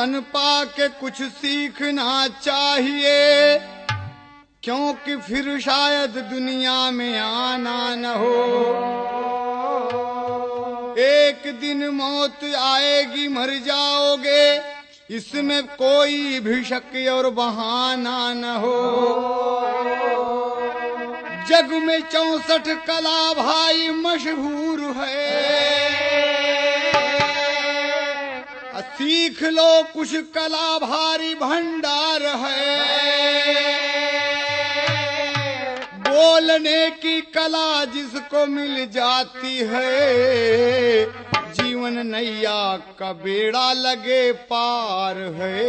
तन पाके कुछ सीखना चाहिए, क्योंकि फिर शायद दुनिया में आना न हो। एक दिन मौत आएगी, मर जाओगे, इसमें कोई भी शक और बहाना न हो। जग में 64 कला भाई मशहूर है, सीख लो कुछ कला भारी भंडार है। बोलने की कला जिसको मिल जाती है, जीवन नैया का बेड़ा लगे पार है।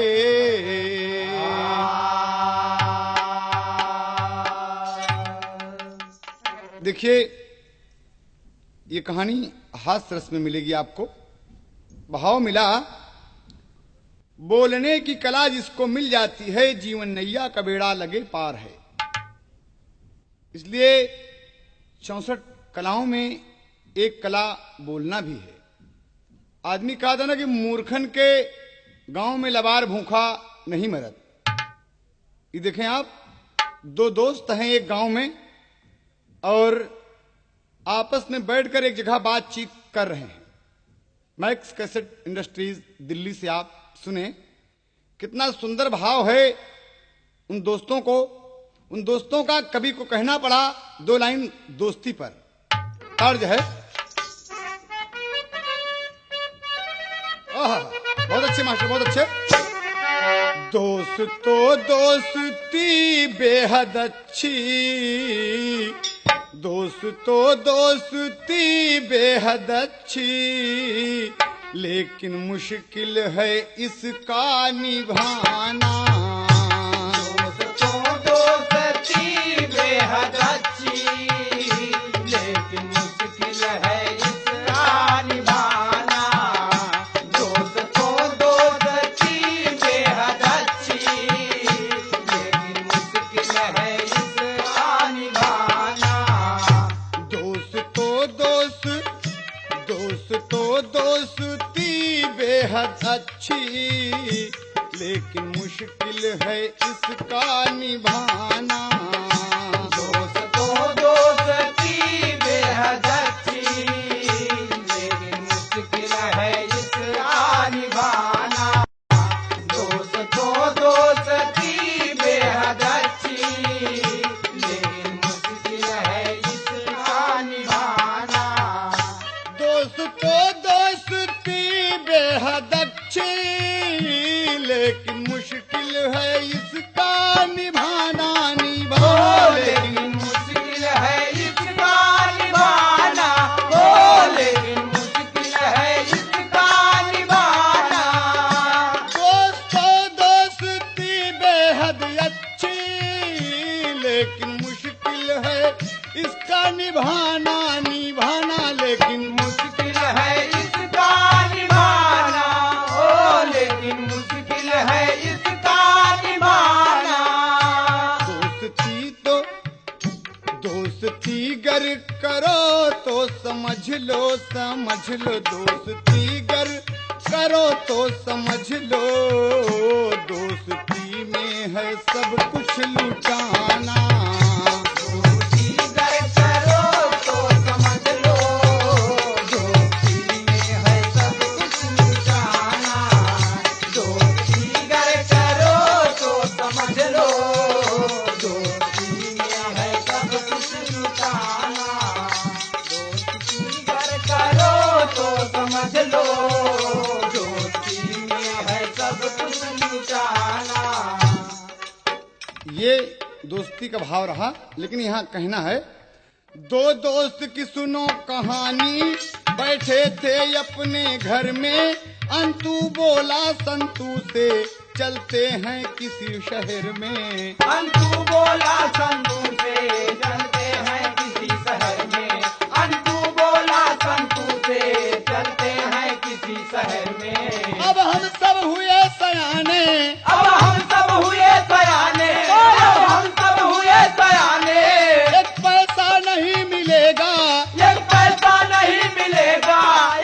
देखिए, ये कहानी हास्य रस में मिलेगी आपको। भाव मिला, बोलने की कला जिसको मिल जाती है, जीवन नैया का बेड़ा लगे पार है। इसलिए 64 कलाओं में एक कला बोलना भी है। आदमी कहा था ना कि मूर्खन के गांव में लबार भूखा नहीं मरत। ये देखें आप, दो दोस्त हैं एक गांव में और आपस में बैठकर एक जगह बातचीत कर रहे हैं। मैक्स कैसेट इंडस्ट्रीज दिल्ली से आप सुने, कितना सुंदर भाव है उन दोस्तों को। उन दोस्तों का कवि को कहना पड़ा 2 लाइन दोस्ती पर। तर्ज है, बहुत अच्छे मास्टर, बहुत अच्छे। दोस्तों दोस्ती बेहद अच्छी, दोस्तों दोस्ती बेहद अच्छी, लेकिन मुश्किल है इसका निभाना। दोस्तों दोस्ती बेहद अच्छी, लेकिन मुश्किल है इसका निभाना। दोस्तों दोस्ती बेहद अच्छी, लेकिन मुश्किल है इसका निभाना। दोस्तों दोस्ती बेहद अच्छी, लेकिन मुश्किल है इसका निभाना। दोस्तों दोस्ती बेहद अच्छी, लेकिन मुश्किल है इसका निभाना। दोस्तों दोस्ती बेहद अच्छी, लेकिन मुश्किल है इसका निभाना। दोस्तों दोस्ती बेहद अच्छी, लेकिन मुश्किल है इसका निभाना। लेकिन मुश्किल है इसका निभाना। ओ लेकिन मुश्किल है इसका निभाना। दोस्तों दोस्ती बेहद अच्छी, लेकिन मुश्किल है इसका निभाना। लेकिन मुश्किल है इसका निभाना। ओ लेकिन मुश्किल है इसका निभाना। दोस्ती गर करो तो समझ लो, दोस्ती गर करो तो समझ लो, दोस्ती में है सब कुछ लुटाना। दोस्ती गर करो तो समझ लो, दोस्ती में है सब कुछ लुटाना। दोस्ती गर करो तो समझ लो, दोस्ती में है सब कुछ लुटाना। दोस्ती गर करो तो समझ लो, दोस्ती में है सब कुछ लुटाना। ये दोस्ती का भाव रहा। लेकिन यहाँ कहना है, 2 दोस्त की सुनो कहानी, बैठे थे अपने घर में, अंतु बोला संतु से, चलते हैं किसी शहर में। अंतु बोला संतु से, चलते हैं किसी शहर में। अंतु बोला संतु से, चलते हैं किसी शहर में। अब हम सब हुए सयाने, अब हम सब हुए सयाने। अब हम सब हुए सयाने। एक पैसा नहीं मिलेगा, एक पैसा नहीं मिलेगा।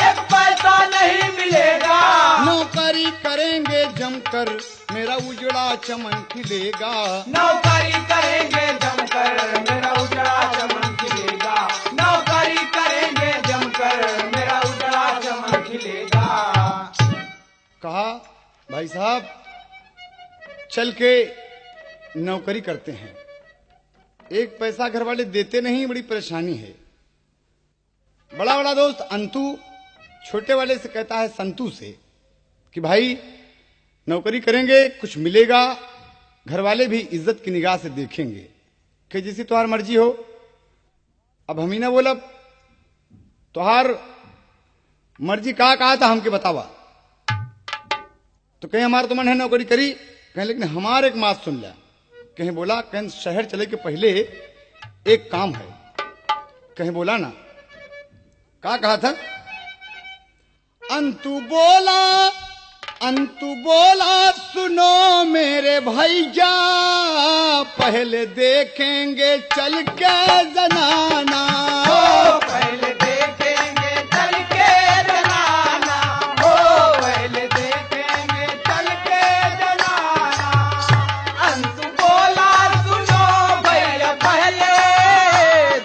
एक पैसा नहीं मिलेगा। नौकरी करेंगे चमन खिलेगा। नौकरी करेंगे जमकर मेरा उजड़ा चमन खिलेगा। नौकरी करेंगे जमकर मेरा उजड़ा चमन खिलेगा। कहा भाई साहब चल के नौकरी करते हैं, एक पैसा घर वाले देते नहीं, बड़ी परेशानी है। बड़ा बड़ा दोस्त अंतु छोटे वाले से कहता है संतु से कि भाई नौकरी करेंगे कुछ मिलेगा, घर वाले भी इज्जत की निगाह से देखेंगे कि जैसी तुम्हारी मर्जी हो। अब हम ही ना बोलब तुहार मर्जी कहा था हमके बतावा। तो कहीं हमारा तो मन है नौकरी करी, कहीं लेकिन हमारे एक बात सुन लिया। कहीं बोला कहीं शहर चले के पहले एक काम है। कहीं बोला ना क्या कहा था? अंतु बोला सुनो मेरे भैया, पहले देखेंगे चल के जनाना। पहले देखेंगे चल के जनाना। हो पहले देखेंगे चल के जनाना। अंतु बोला सुनो भैया पहले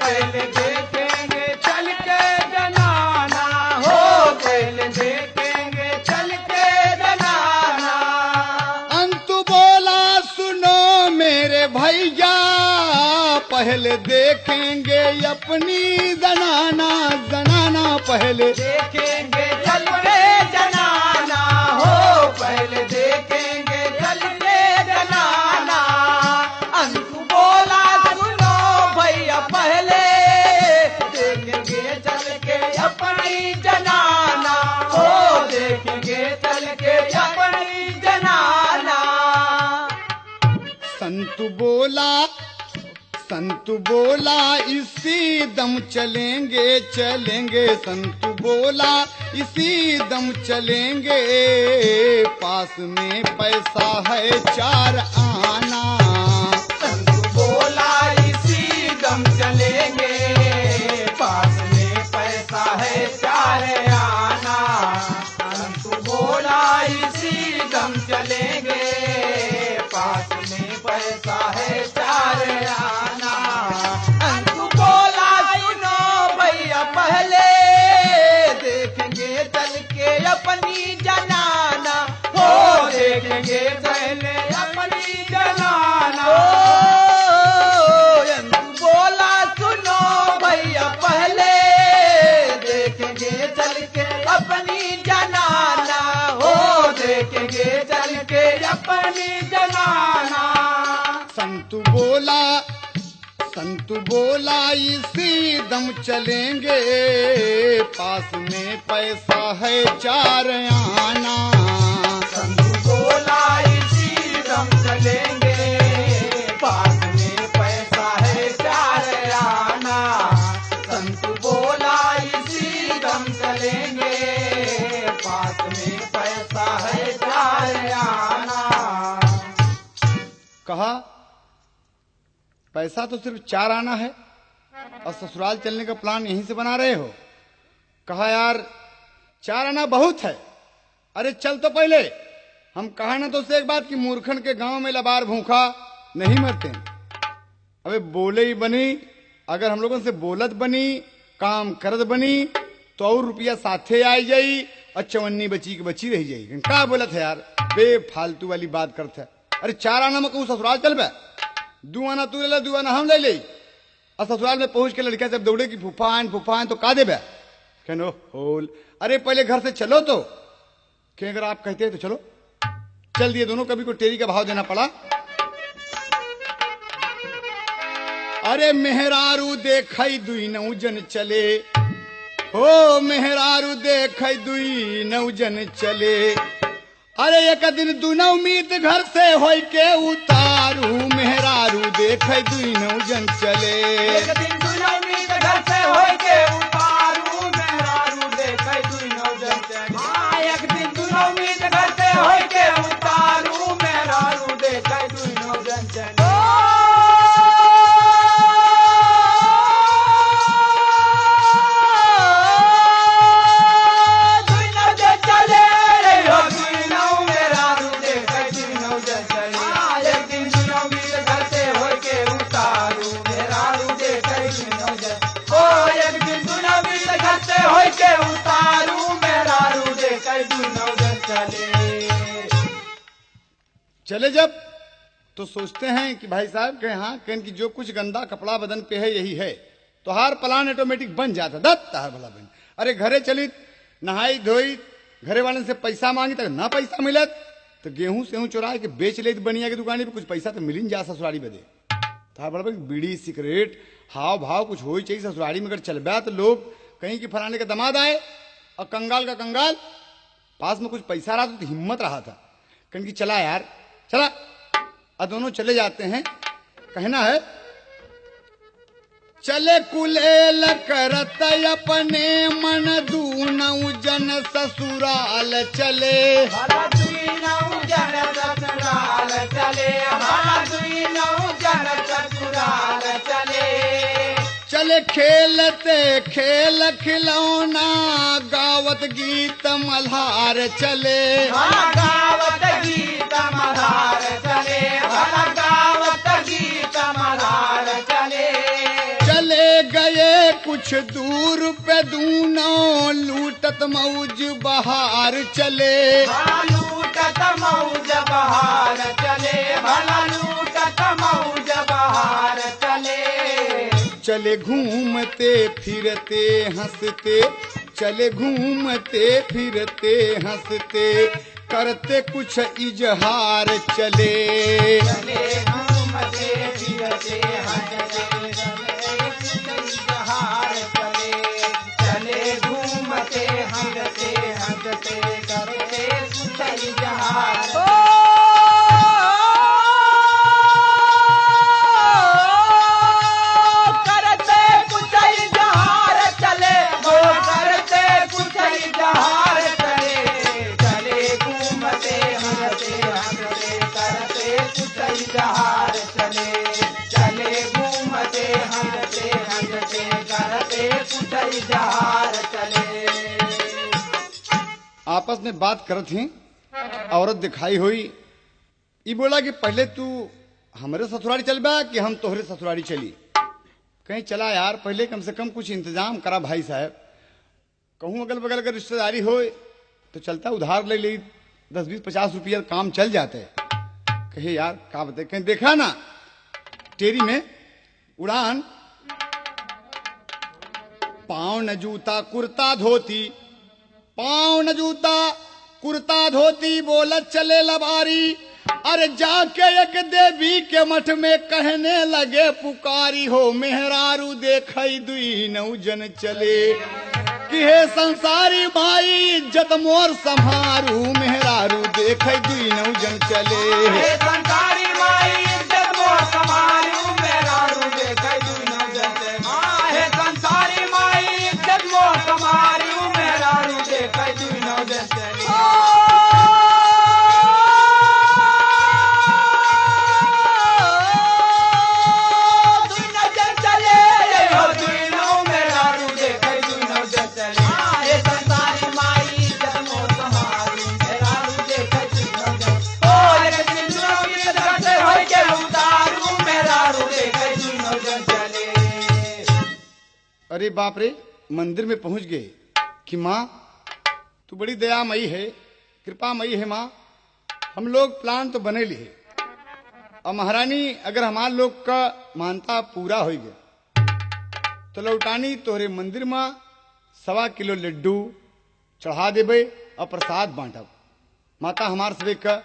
देखेंगे चल के जनाना। हो पहले देखेंगे चल के जनाना। अंतु बोला सुनो मेरे भैया, पहले देखेंगे अपनी जनाना। जनाना पहले देखेंगे चल के जनाना। हो पहले देखेंगे चल के जनाना। अंतु बोला सुनो भैया पहले देखेंगे चल के अपनी जनाना। हो देखेंगे चल के अपनी जनाना। संतु बोला इसी दम चलेंगे चलेंगे। संतु बोला इसी दम चलेंगे, पास में पैसा है 4 आना। संतु बोला इसी दम चलेंगे, पास में पैसा है 4 आना। संतु बोला इसी दम चलेंगे, पास में पैसा है 4 आना। अंतु बोला सुनो भैया पहले देखेंगे चल के अपनी जनाना। हो देखेंगे पहले अपनी जनाना। अंतु बोला सुनो भैया पहले देखेंगे चल के अपनी जनाना। हो देखेंगे चल के अपनी जनाना। संतु बोला इसी दम चलेंगे, पास में पैसा है 4 आना। संतु बोला इसी दम चलेंगे, पास में पैसा है 4 आना। संतु बोला इसी दम चलेंगे, पास में पैसा है 4 आना। कहा पैसा तो सिर्फ 4 आना है और ससुराल चलने का प्लान यहीं से बना रहे हो। कहा यार 4 आना बहुत है, अरे चल तो पहले। हम कहा ना तो उससे एक बात कि मूर्खन के गांव में लबार भूखा नहीं मरते। अबे बोले ही बनी, अगर हम लोगों से बोलत बनी काम करत बनी तो और रुपया साथे आई जाई और चवन्नी बची की बची रह जाई। का बोलत है यार, बेफालतू वाली बात करते है। अरे 4 आना में कहूँ ससुराल चल बे, 2 आना तू ले ले 2 आना हम ले ले। और ससुराल में पहुंच के लड़कियां जब दौड़े की फूफा आन तो का दे बे कहनो होल। अरे पहले घर से चलो तो कि अगर आप कहते हैं तो चलो, चल दिए दोनों। कभी को टेरी का भाव देना पड़ा। अरे मेहरारू देखई 2 नौजन चले, हो मेहरारू देखई 2 नौजन चले। अरे एक दिन 2 उम्मीद घर से होई के उतारू, मेहरारू देखई 2 नौजन चले। एक दिन 2 उम्मीद घर से होई के उतारू, मेहरारू देखई 2 नौजन चले। हाँ एक दिन 2 उम्मीद घर से होई के उतारू, मेहरारू देखई 2 नौजन चले। चले जब तो सोचते हैं कि भाई साहब कहें हाँ कहें कि जो कुछ गंदा कपड़ा बदन पे है यही है, तो हार प्लान ऑटोमेटिक बन जाता दत्ता है भला बन। अरे घरे चली नहाई धोई घरे वाले से पैसा मांगी तक ना पैसा मिलत तो गेहूं सेहूं चुरा के बेच ले बनिया की दुकानी पे कुछ पैसा तो मिल जा ससुरारी बदे। था बड़ा बीड़ी सिगरेट हाव भाव कुछ हो ही चाहिए ससुरारी में। अगर चल तो लोग कहीं की फलाने का दमाद आए और कंगाल का कंगाल पास में कुछ पैसा रहा तो हिम्मत रहा था कहीं की चला यार चला। और दोनों चले जाते हैं। कहना है चले कुलेल करत अपने मन दूनऊ जन ससुराल चले। भला दुइनऊ जन ससुराल चले, भला दुइनऊ जन ससुराल चले। चले खेलते खेल खिलौना गावत गीत मल्हार चले। भला गावत गीत मल्हार चले, भला गावत गीत मल्हार चले। चले गए कुछ दूर पे दूनों लूटत मौज बहार चले। भला लूटत मौज बहार चले, भला लूटत मौज बहार चले। चले घूमते फिरते हंसते, चले घूमते फिरते हंसते करते कुछ इजहार चले। चले घूमते फिरते हंसते चले कुछ इजहार चले। चले घूमते हंसते हंसते करते कुछ इजहार। करते कुछ इजहार चले, वो करते कुछ इजहार चले। चले घूमते हंसते हंसते करते कुछ इजहार चले। चले घूमते हंसते हंसते करते कुछ इजहार चले। आपस में बात करत थी। औरत दिखाई हुई ये बोला कि पहले तू हमारे ससुरारी चल बा कि हम तोहरे ससुरारी चली। कहीं चला यार पहले कम से कम कुछ इंतजाम करा भाई साहब। कहूँ अगल बगल अगर रिश्तेदारी हो तो चलता उधार ले ली 10-20-50 रुपया काम चल जाते। कहे यार का बता कहीं देखा ना टेरी में उड़ान पाँव न जूता कुर्ता धोती, पाँव न जूता कुर्ता धोती बोलत चले लबारी। अरे जाके एक देवी के मठ में कहने लगे पुकारी हो मेहरारू देखई दुई नौ जन चले। कि हे संसारी भाई इज्जत मोर संहारू मेहरारू देखई दुई नौ जन चले। हे संसारी माई इज्जत मोर संभालू मेहरारू देखई दुई नौ जन चले। हे संसारी माई इज्जत मोर संभालू मेहरारू देखई दुई नौ जन चले। दुई नौ जन चले, हो दुई नौ मेहरारू देखई दुई नौ जन चले। हे संसारी माई इज्जत मोर संभालू मेहरारू देखई दुई नौ जन चले। ओ एक दिन की करते होय के उतारू मेहरारू देखई दुई नौ जन चले। अरे बाप रे मंदिर में पहुंच गए कि माँ तू बड़ी दयामयी है कृपामयी है माँ। हम लोग प्लान तो बने लिए और महारानी अगर हमारे लोग का मानता पूरा हो गया तो लौटानी तोहरे मंदिर में 1.25 किलो लड्डू चढ़ा देबे और प्रसाद बांटब। माता हमार सबे का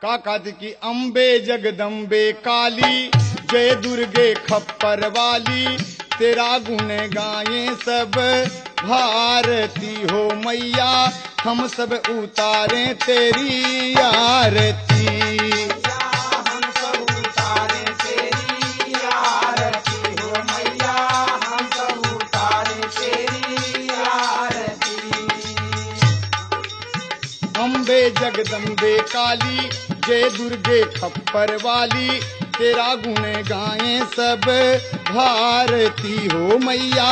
कहती कि अम्बे जगदम्बे काली जय दुर्गे खप्पर वाली तेरा गुण गाये सब भारती हो मैया हम सब उतारे तेरी आरती। हम सब उतारे तेरी आरती हो मैया हम सब उतारे तेरी आरती। अम्बे जगदम्बे काली जय दुर्गे खप्पर वाली तेरा गुण गाए सब भारती हो मैया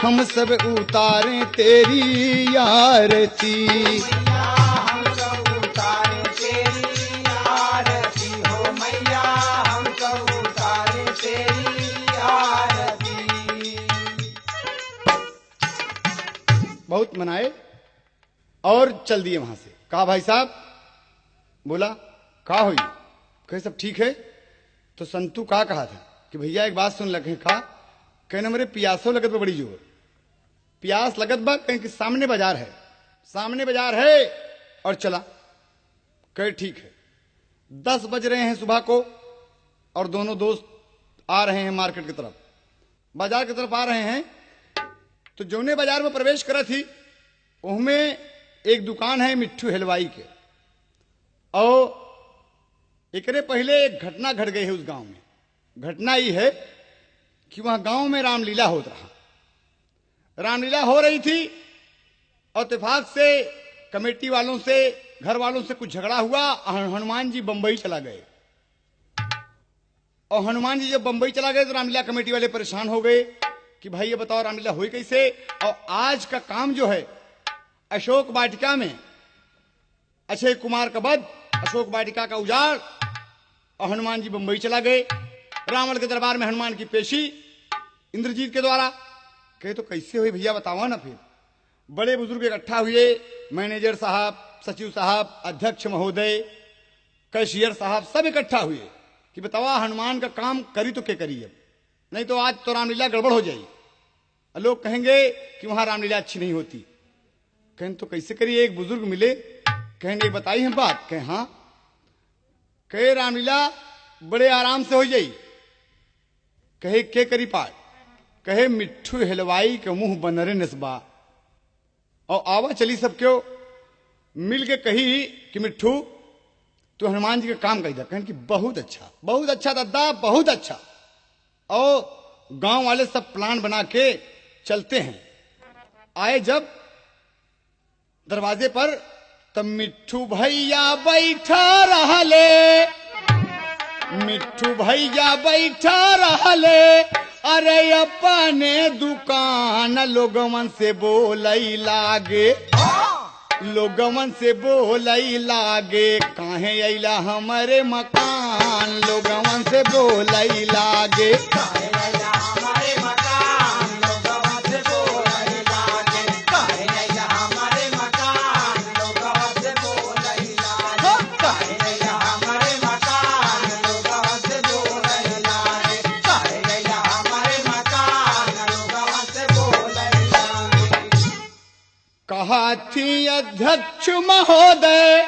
हम सब उतारे तेरी आरती। मैया हम सब उतारे तेरी आरती हो मैया हम सब उतारे तेरी आरती। बहुत मनाए और चल दिए वहां से। कहा भाई साहब बोला का हुई कहे सब ठीक है। तो संतू का कहा था कि भैया एक बात सुन लगे का, कहने मेरे पियासो लगत बा बड़ी जोर, प्यास लगत बा, कहीं कि सामने बाजार है, सामने बाजार है और चला। कहे ठीक है। 10 बज रहे हैं सुबह को और दोनों दोस्त आ रहे हैं मार्केट की तरफ, बाजार की तरफ आ रहे हैं। तो जौने बाजार में प्रवेश करा थी उसमें एक दुकान है मिट्ठू हलवाई के, और एकरे पहले एक घटना घट गई है उस गांव में। घटना ये है कि वहां गांव में रामलीला होता रहा, रामलीला हो रही थी और इत्तेफाक से कमेटी वालों से, घर वालों से कुछ झगड़ा हुआ। हनुमान जी बंबई चला गए, और हनुमान जी जब बंबई चला गए तो रामलीला कमेटी वाले परेशान हो गए कि भाई ये बताओ रामलीला हुई कैसे। और आज का काम जो है अशोक वाटिका में अक्षय कुमार का वध, अशोक वाटिका का उजाड़, और हनुमान जी बंबई चला गए। रावण के दरबार में हनुमान की पेशी इंद्रजीत के द्वारा। कहे तो कैसे हुई भैया बताओ ना। फिर बड़े बुजुर्ग इकट्ठा हुए, मैनेजर साहब, सचिव साहब, अध्यक्ष महोदय, कैशियर साहब, सब इकट्ठा हुए कि बतावा हनुमान का काम करी तो क्या करी, अब नहीं तो आज तो रामलीला गड़बड़ हो जाएगी। लोग कहेंगे कि वहां रामलीला अच्छी नहीं होती। कहें तो कैसे करिए। एक बुजुर्ग मिले, कहने बताई हम बात। कहे हाँ। कहे रामलीला बड़े आराम से हो जाई। कहे के करी पाठ। कहे मिट्ठू हलवाई के मुंह बनरे नसबा, और आवा चली सब क्यों मिल के कही कि मिट्ठू तो हनुमान जी का काम कही था। कहने कि बहुत अच्छा दादा, बहुत अच्छा। और गांव वाले सब प्लान बना के चलते हैं। आए जब दरवाजे पर तब मिट्ठू भैया बैठा रहले, मिट्ठू भैया बैठा रहले, अरे अपने दुकान लोगमन से बोलई लागे, लोगमन से बोलई लागे, काहे अइला हमारे मकान, लोगमन से बोलई लागे, काहे अइला हमारे मकान, लोगवा से बोलई लागे, काहे अइला हमारे मकान, लोगवा से बोलई लागे, काहे अइला हमारे मकान, लोगवा से बोलई लागे, काहे अइला हमारे मकान, लोगवा से बोलई लागे। कहा थी अध्यक्ष महोदय,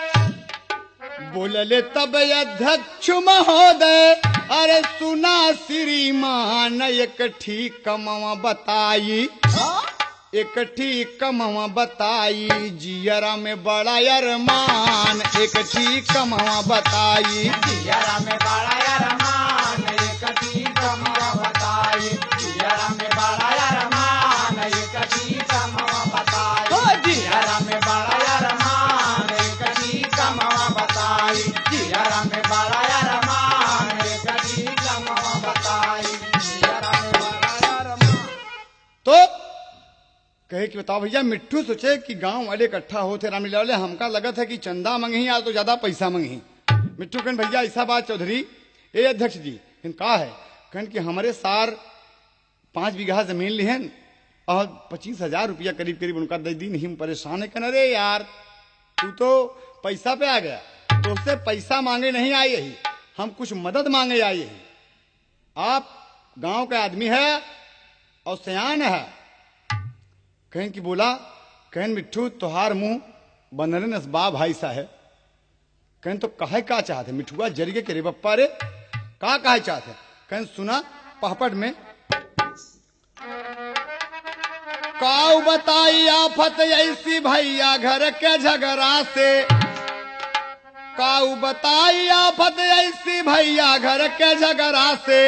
बोलले तब अध्यक्ष महोदय, अरे सुना श्रीमान एक ठीक कमवा बताई, एक ठीक कमवा बताई, जियरा में बड़ा अरमान, एक ठीक कमवा बताई, जियरा में बड़ा अरमान, एक ठीक कमवा बताई, जियरा में बड़ा अरमान, एक ठीक कमवा बताई, जियरा में बड़ा अरमान, एक ठीक कमवा बताई, जियरा में बड़ा अरमान, एक ठीक कमवा बताई, जियरा में बड़ा अरमान। तो कहे कि बताओ भैया मिट्ठू सोचे कि गांव वाले इकट्ठा होते रामलीला वाले, हमका लगत है कि चंदा मंगी या तो ज्यादा पैसा मंगी। मिट्ठू कहन भैया ऐसा बात चौधरी, ए अध्यक्ष जी का है। कहन कि हमारे सार 5 बीघा जमीन लिहन और 25,000 रुपया करीब करीब उनका दे दी। नहीं परेशान है। कहना अरे यार तू तो पैसा पे आ गया, तो उससे पैसा मांगे नहीं आई यही, हम कुछ मदद मांगे आई यही। आप गांव का आदमी है और सयान है। कहें कि बोला। कहें मिट्ठू तोहार मुंह बनरे नसबा भाई साहब। कहें तो कहे का चाहते मिठुआ जरिए के रे बप्पा रे, का कहे चाहते। कहें सुना पहपट में, काऊ बताई आफत ऐसी भैया घर के झगड़ा से, काऊ बताई आफत ऐसी भैया घर के झगड़ा से,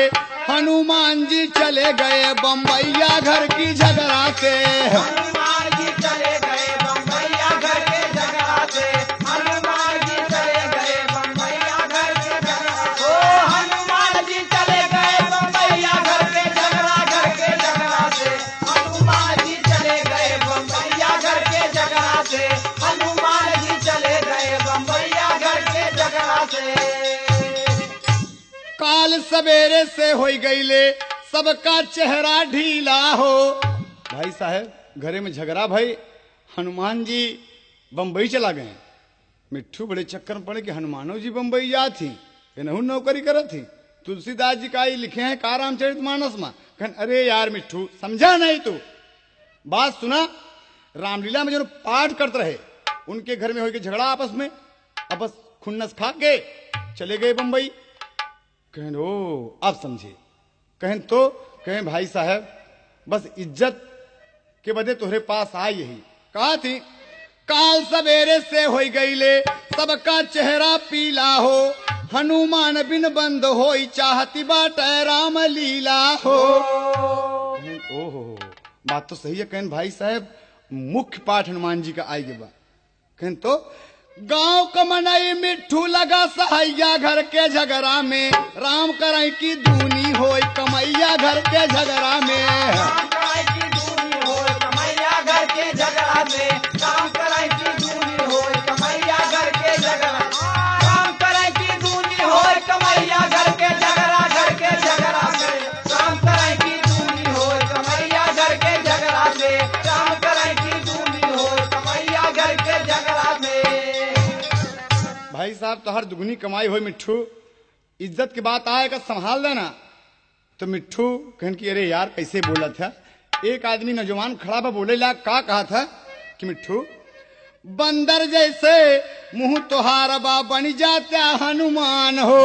हनुमान जी चले गए बम्बैया घर की झगड़ा से, हनुमान जी चले गए बम्बैया घर के झगड़ा से, हनुमान जी चले गए बम्बैया घर के झगड़ा से, ओ हनुमान जी चले गए बम्बैया घर के झगड़ा से, हनुमान जी चले गए बम्बैया घर के झगड़ा से, हनुमान जी चले गए बम्बैया घर के झगड़ा से। काल सवेरे से हो गईले सबका चेहरा ढीला हो। भाई साहब घरे में झगड़ा भाई, हनुमान जी बंबई चला गए। मिट्ठू बड़े चक्कर में पड़े कि हनुमानो जी बंबई जा थी, इनहू नौकरी करत थी। तुलसीदास जी का ही लिखे हैं का रामचरितमानस में। कहन अरे यार मिट्ठू समझा नहीं तू, बात सुना। रामलीला में जो पाठ करते रहे उनके घर में हो गए झगड़ा आपस में, अब बस खुन्नस खा के चले गए बंबई। कहन ओ अब समझे। कहन तो कहें भाई साहब बस इज्जत के बदे तुम्हारे पास आई यही कहा थी, काल सवेरे से हो गई ले सबका चेहरा पीला हो, हनुमान बिन बंद हो चाहती बाट राम लीला हो। ओहो बात तो सही है। कहन भाई साहब मुख्य पाठ हनुमान जी का आई के बाद। कहन तो गांव कमनई मिट्ठू लगा सहैया घर के झगड़ा में, राम कराई की दूनी हो कमैया घर के झगड़ा में। राम कराई की दूनी हो कमैया घर के झगड़ा में, राम कराई की दूनी हो कमैया घर के झगड़ा, राम कराई की दूनी हो कमैया घर के झगड़ा, घर के झगड़ा में राम कराई की दूनी हो कमैया घर के झगड़ा में, राम कराई की दूनी हो कमैया घर के झगड़ा में। भाई साहब तो हर दुगनी कमाई हो मिट्ठू, इज्जत की बात आएगा संभाल लेना। तो मिट्ठू कहन की अरे यार कैसे बोला था। एक आदमी नौजवान खड़ा बा बोले ला का कहा था कि मिट्ठू बंदर जैसे मुंह तोहार बा बन जाता हनुमान हो,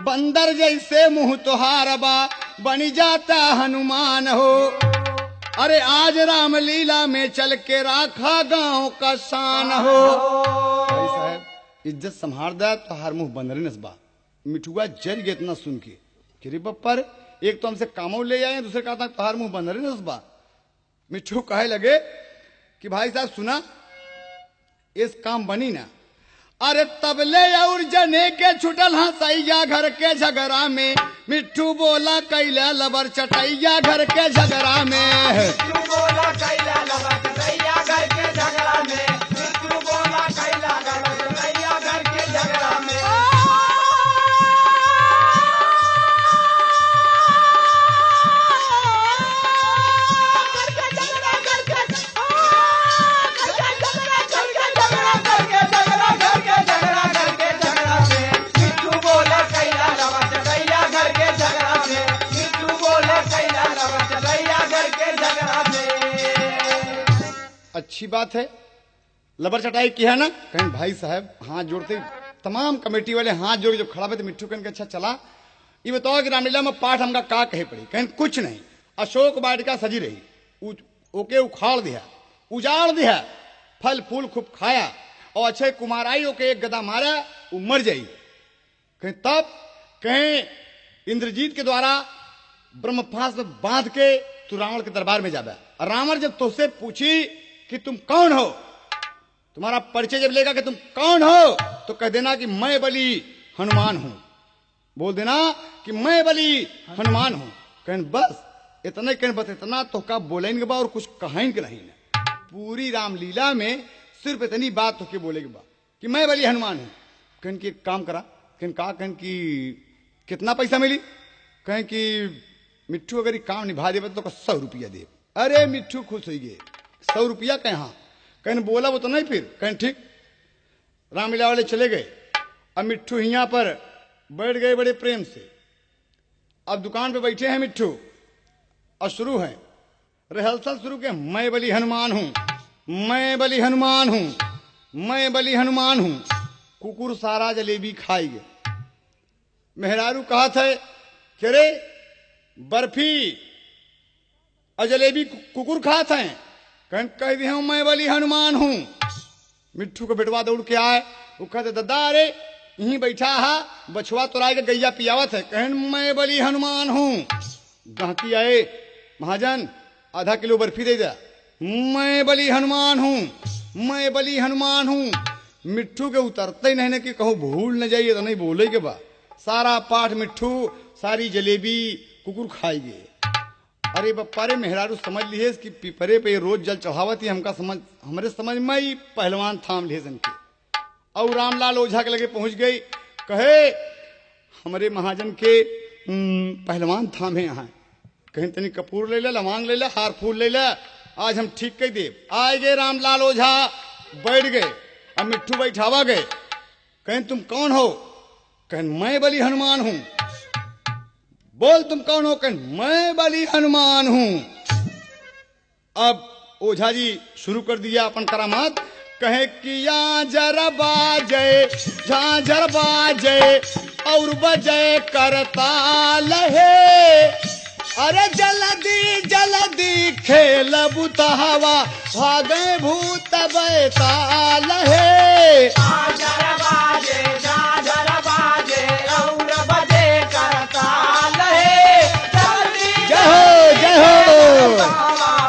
बंदर जैसे मुंह तोहार बा बन जाता हनुमान हो, अरे आज रामलीला में चल के राखा गांव का शान हो। भाई साहब इज्जत संभाल दा तो हर मुंह बंदर नसबा। मिठुआ जल गया इतना सुन के कि रे बप्पर एक तो हमसे कामों ले आए, दूसरे कहा था तोहार मुंह बंदर नसबा। मिठू कहे लगे कि भाई साहब सुना इस काम बनी ना, अरे तबले और जने के छुटल हंसैया घर के झगड़ा में, मिट्ठू बोला कैला लबर चटैया घर के झगड़ा में। मिट्ठू बोला कैला लबर चटैया घर के झगड़ा में, मिट्ठू बोला कैला लबर चटैया घर के झगड़ा में। अच्छी बात है लबर चटाई की है ना। कहीं भाई साहब हाथ जोड़ते तमाम कमेटी वाले हाथ जोड़ जो खड़ा हुए तो मिट्ठू कहने अच्छा चला ये बताओ कि रामलीला में पाठ हमका का कहे पड़ी। कहीं कुछ नहीं, अशोक वाटिका सजी रही ओके उखाड़ दिया उजाड़ दिया, फल फूल खूब खाया और अक्षय कुमार आई ओके एक गदा मारा वो मर जाई। कहीं तब कहीं इंद्रजीत के द्वारा ब्रह्मपाश में बांध के तू रावण के दरबार में जाबा। रावण जब तुझसे पूछी कि तुम कौन हो, तुम्हारा परिचय जब लेगा कि तुम कौन हो तो कह देना कि मैं बली हनुमान हूं, बोल देना कि मैं बली हनुमान हूं। कहन बस इतना कहन बस इतना तो का बोलेंगे बा और कुछ कहेंगे नहीं ना। पूरी रामलीला में सिर्फ इतनी बात होके बोलेगे बा कि मैं बली हनुमान हूं। कहन की काम करा, कहन कहा कहन की कितना पैसा मिली। कहें कि मिट्ठू अगर ये काम निभा दे तो 100 रुपया दे। अरे मिट्ठू खुश हो गए 100 रुपया कहा। कहन बोला वो तो नहीं फिर। कहन ठीक। रामलीला वाले चले गए। अब मिट्ठू यहाँ पर बैठ गए बड़े प्रेम से। अब दुकान पे बैठे हैं मिट्ठू और शुरू है रिहर्सल शुरू के मैं बली हनुमान हूं, मैं बली हनुमान हूं, मैं बली हनुमान हूं। कुकुर सारा जलेबी खाएंगे। मेहरारू कहा था कि रे बर्फी और जलेबी कुकुर खाते हैं। कह दिया हूं मैं बली हनुमान हूं। मिट्ठू को बेटवा दौड़ के आए, वो कहते दादा अरे यहीं बैठा है बछुआ तुराई के गैया पियावत है। कहन मैं बली हनुमान हूं। गांकी आए महाजन आधा किलो बर्फी दे दिया। मैं बली हनुमान हूं, मैं बली हनुमान हूं। मिट्ठू के उतरते ही नहीं कि कहूं भूल न जाइए तो नहीं बोले के बा। सारा पाठ मिट्ठू सारी जलेबी कुकुर खाएंगे। अरे बप्पा रे मेहरारू समझ लिए कि पिपरे पे रोज जल चढ़ावत ही हमका समझ हमारे समझ में ही पहलवान थाम लिए सन के। और रामलाल ओझा के लगे पहुंच गई। कहे हमारे महाजन के पहलवान थामे यहाँ। कहीं तनी कपूर ले ले, लवांग ले ले, हार फूल ले ले, आज हम ठीक कह दे। आए गए रामलाल ओझा बैठ गए। अब मिट्ठू बैठावा गए। कहें तुम कौन हो। कहन मैं बली हनुमान हूं। बोल तुम कौन हो? कहन मैं बली हनुमान हूं। अब ओझा जी शुरू कर दिया अपन करामात। कहे कि जरा बाजे झांझर बाजे और बजे करताल है। अरे जल्दी जल्दी खेल बुतहवा भागे भूत बैताल है। झांझर बाजे झांझर बाजे और बजे करताल है। जल्दी जय हो जय हो।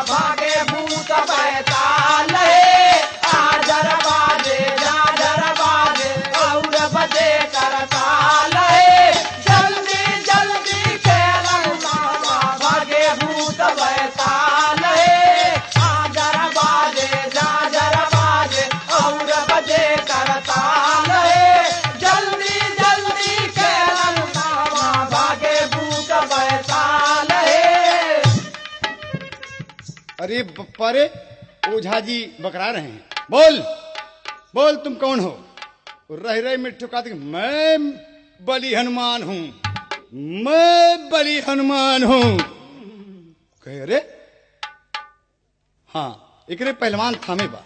भागे भूत बैताल है। झांझर बाजे झांझर बाजे और बजे करताल है। जल्दी जल्दी खेल भागे भूत बैताल है। झांझर बाजे झांझर बाजे और बजे करताल है। जल्दी जल्दी खेल भागे भूत बैताल है। अरे बप्पा रे, ओझा जी बकरा रहे हैं। बोल बोल तुम कौन हो? रह रहे मिट्टू का मैं बली हनुमान हूं, मैं बली हनुमान हूं। कहे रे हाँ एकरे पहलवान थामे बा।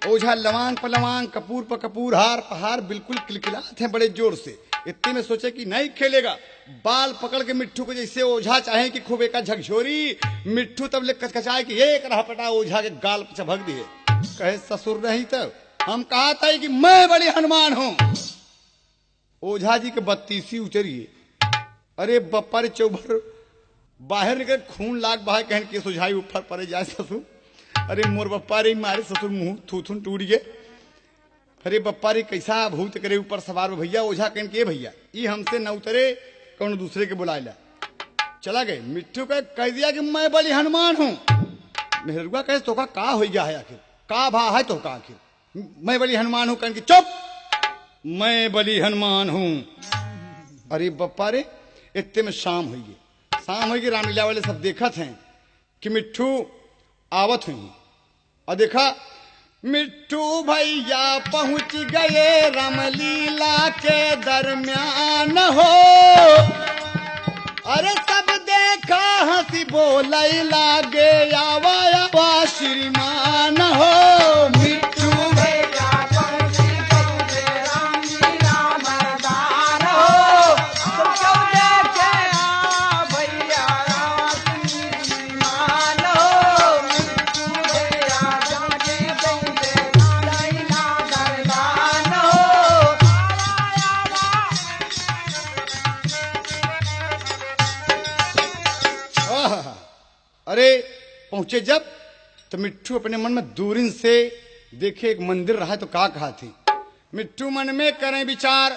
ओझा लवांग पलवांग कपूर पर कपूर हार पहाड़ बिल्कुल किलकिलाते हैं बड़े जोर से। इतने में सोचे कि नहीं खेलेगा, बाल पकड़ के मिट्टू को जैसे ओझा चाहे कि खूब एक झकझोरी। मिट्टू तब ले कचकचाए कि एक रहा ओझा के गाल पर चभक दिए। कहे ससुर नहीं तब हम कहा था कि मैं बड़ी हनुमान हूं। ओझा जी के बत्तीसी उतरिए। अरे बप्पा रे चौभर बाहर निकल खून लाग बहा कहन के सुझाई ऊपर पड़े जाए ससुर। अरे मोर बप्पा रे मारे ससुर मुंह थूथुन टूट गए। अरे बप्पा रे कैसा भूत करे ऊपर सवार हो भैया। ओझा कहन के भैया ये हमसे न उतरे कौन दूसरे के बुलाएला। चला गए। मिट्टू का कह दिया कि मैं बली हनुमान हूं। मेहरुआ कहे तो का हो गया है आखिर का भा है तो का आखिर मैं बली हनुमान हूं। कहन के चुप मैं बली हनुमान हूं। अरे बप्पा रे इतने में शाम हुई। शाम हुई रामलीला वाले सब देखत हैं कि मिट्टू आवत हुई। और देखा मिट्टू भैया पहुंच गए रामलीला के दरमियान हो। अरे सब देखा हंसी बोले लागे आवा आवा श्रीमान हो। मिट्टू भैया पहुंची गए रामलीला मैदान हो। सब क्यों देखे भैया श्रीमान हो। मिट्टू भैया पहुंची गए रामलीला मैदान हो। आहा, अरे पहुंचे जब तो मिट्टू अपने मन में दूरिन से देखे एक मंदिर रहा तो का कहा थी। मिट्टू मन में करें विचार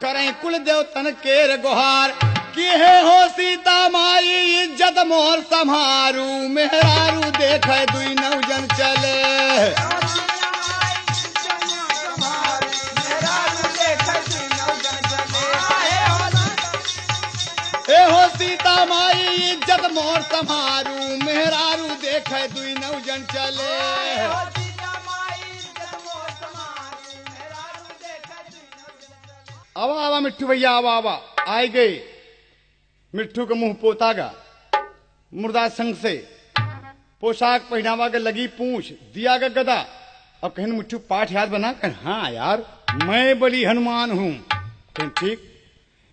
करें कुल देवतन के गुहार कि हे हो सीता माई इज्जत मोर संहारू। मेहरारू देखे दुई नौजन चले। ए हो सीता माई इज्जत मोर संहारू। मेहरारू देखे दुई नौजन चले। आवा आवा मिट्टू भैया आवा आवा। आए गए। मिट्टू के मुंह पोतागा मुर्दा संग से पोशाक पहनावा के लगी पूछ दिया गा गदा। और कहीं मिट्टू पाठ याद बना कह हाँ यार मैं बली हनुमान हूं। कहीं ठीक।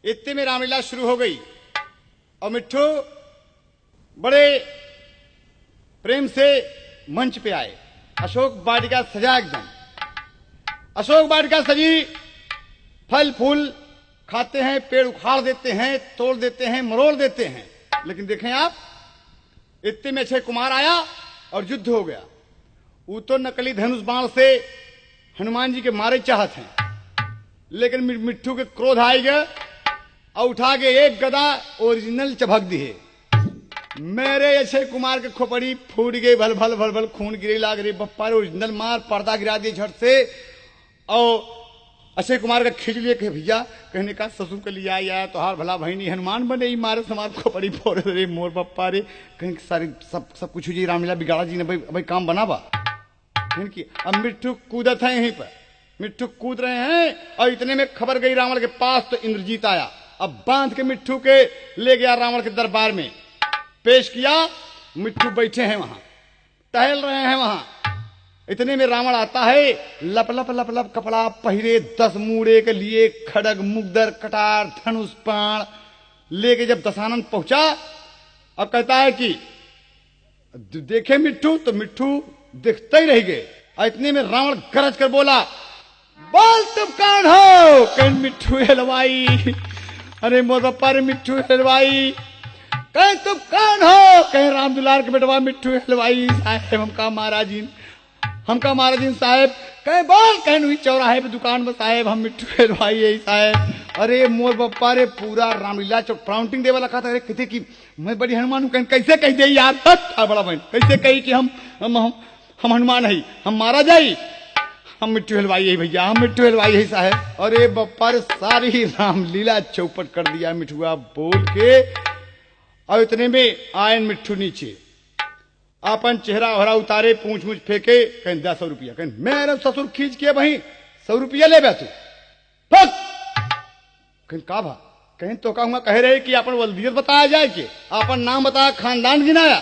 इतने में रामलीला शुरू हो गई और मिट्टू बड़े प्रेम से मंच पे आए। अशोक वाटिका सजा एकदम। अशोक वाटिका सजी फल फूल खाते हैं, पेड़ उखाड़ देते हैं, तोड़ देते हैं, मरोड़ देते हैं। लेकिन देखें आप इतने में अक्षय कुमार आया और युद्ध हो गया। वो तो नकली धनुष बाण से हनुमान जी के मारे चाहत हैं। लेकिन मिट्टू के क्रोध आएगा और उठा के एक गदा ओरिजिनल चभक दी है। मेरे अक्षय कुमार के खोपड़ी फूट गई। भल भल भल भल खून गिरे लाग रही। बप्पा ओरिजिनल मार पर्दा गिरा दिए झट से। और अक्षय कुमार का खींच लिए कि भैया कहने का ससुर के लिए आया तो हार भला भैनी हनुमान बने ही मारे समाज खोपड़ी फोड़ रे मोर बप्पा रे। कहीं सारी सब कुछ जी रामलीला बिगाड़ा जी ने भाई काम बना बा। अब मिट्टू कूदत है यहीं पर मिट्ठू कूद रहे हैं और इतने में खबर गई रावण के पास, तो इंद्रजीत आया। अब बांध के मिट्ठू के ले गया रावण के दरबार में, पेश किया। मिट्ठू बैठे हैं वहां, टहल रहे हैं वहां। इतने में रावण आता है, लप लप लप लप कपड़ा पहिरे, 10 मूड़े के लिए खड़ग मुगदर कटार धनुष बाण लेके जब दशानन पहुंचा, अब कहता है कि देखे मिट्ठू, तो मिट्ठू दिखते ही रह गए। और इतने में रावण गरज कर बोला, बोल तुम कौन हो? कहीं मिट्ठू हलवाई। अरे मोर बापा रे मिट्ठू हलवाई। कहीं तुम कौन हो? कहीं राम दुलार के बेटवा मिट्ठू हलवाई साहेब, हमका महाराजीन साहेब। कहीं बोल, कहीं हुई चौराहे पे दुकान में साहेब, हम मिट्ठू हलवाई यही साहेब। अरे मोर बापा रे पूरा रामलीला प्राउंटिंग देवा लगा था। अरे कहते कि मैं बड़ी हनुमान हूं। कैसे कह दे यार, बड़ा बहन कैसे कही कि हम हनुमान है, हम मारा जाई, हम मिट्टू हलवाई है भैया, हम मिट्टू हलवाई है साहब। अरे बप्पा रे सारी रामलीला चौपट कर दिया मिठुआ बोल के। और इतने में आयन मिट्ठू नीचे अपन चेहरा ओहरा उतारे, पूछ मूछ फेंके, कहीं 10 रुपया, कहीं मेरे ससुर खींच के भाई 100 रुपया ले बैठू कहीं का भा, कहीं तो कहूंगा कह रहे कि अपन वल्दियत बताया जाए, कि अपन नाम बताया, खानदान गिनाया,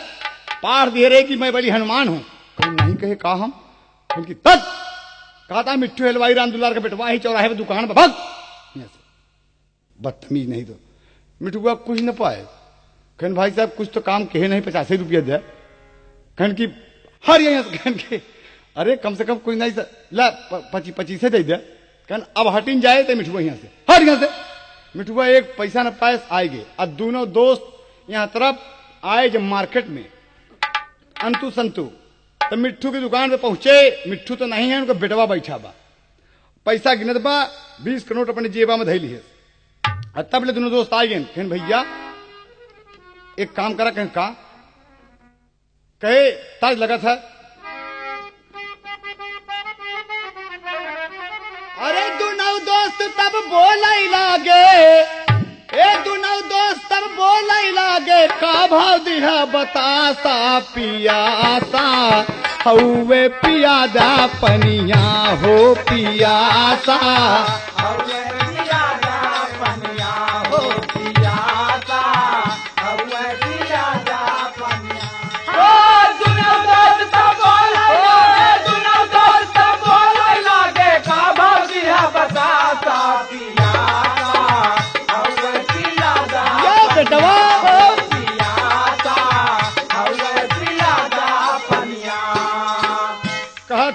पार दे रहे कि मैं बड़ी हनुमान हूं। कहीं नहीं कहे का हम, उनकी तक कहा था मिट्ठू हलवाई राम दुलार का बेटवा ही चौराहे पे दुकान पर भाग। बदतमीज नहीं तो मिठुआ कुछ न पाए। कहन भाई साहब कुछ तो काम कहे नहीं, 50 रुपया दे। कहन की हर यहाँ से कहन के अरे कम से कम कोई नहीं ला 25 दे दे। कहन अब हटिन जाए तो मिठुआ यहाँ से हट, यहाँ से मिठुआ एक पैसा न पाए आए गए। और दोनों दोस्त यहाँ तरफ आए जब मार्केट में अंतु संतु, तो मिट्ठू की दुकान पे पहुंचे। मिट्ठू तो नहीं है, उनका बेटवा बैठा बा, पैसा गिनत बा, 20 का नोट अपने जेबा में धैली है। और तब ले दोनों दोस्त आ गए। कहन भैया एक काम करा, कहन का कहे ताज लगा था। अरे दोनों दोस्त तब बोला ही लागे, दोनों दोस्त तब बोला ही लागे, का भाव दिया बतासा पियासा हौवे पियादा पनिया हो पियासा।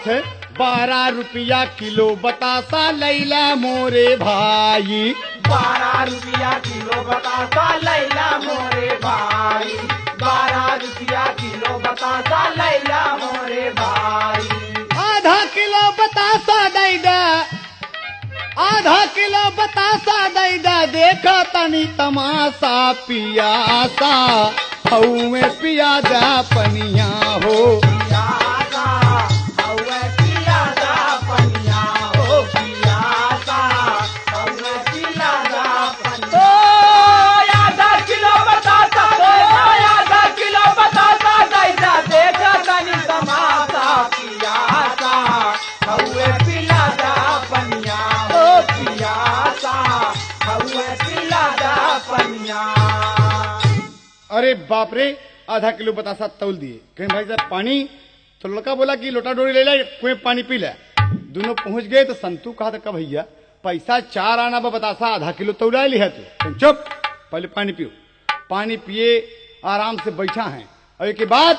थे 12 रुपया किलो बतासा लैला मोरे भाई, 12 रुपया किलो बतासा लैला मोरे भाई, 12 रुपया किलो बतासा लैला मोरे भाई। आधा किलो बतासा दे दे, आधा किलो बतासा दे दे, देखा तनी तमाशा पियासा हौवे पियादा पनिया हो पियासा, हौवे पियादा पनिया हो पियासा, हौवे पियादा पनिया। आधा किलो बतासा, आधा किलो बतासा दे दे, देखा तनी तमाशा पियासा हौवे पियादा पनिया हो पियासा, हौवे पियादा पनिया। अरे बाप रे, आधा किलो बतासा तौल दिए। कहीं भाई साहब पानी, तो लड़का बोला कि लोटा डोरी ले ले, कुएं पानी पी ले। दोनों पहुंच गए तो संतू कहा था का भैया पैसा 4 आना बतासा आधा किलो तौला लिया तू, चुप पहले पानी पियो। पानी पिए, आराम से बैठा है, और एक बाद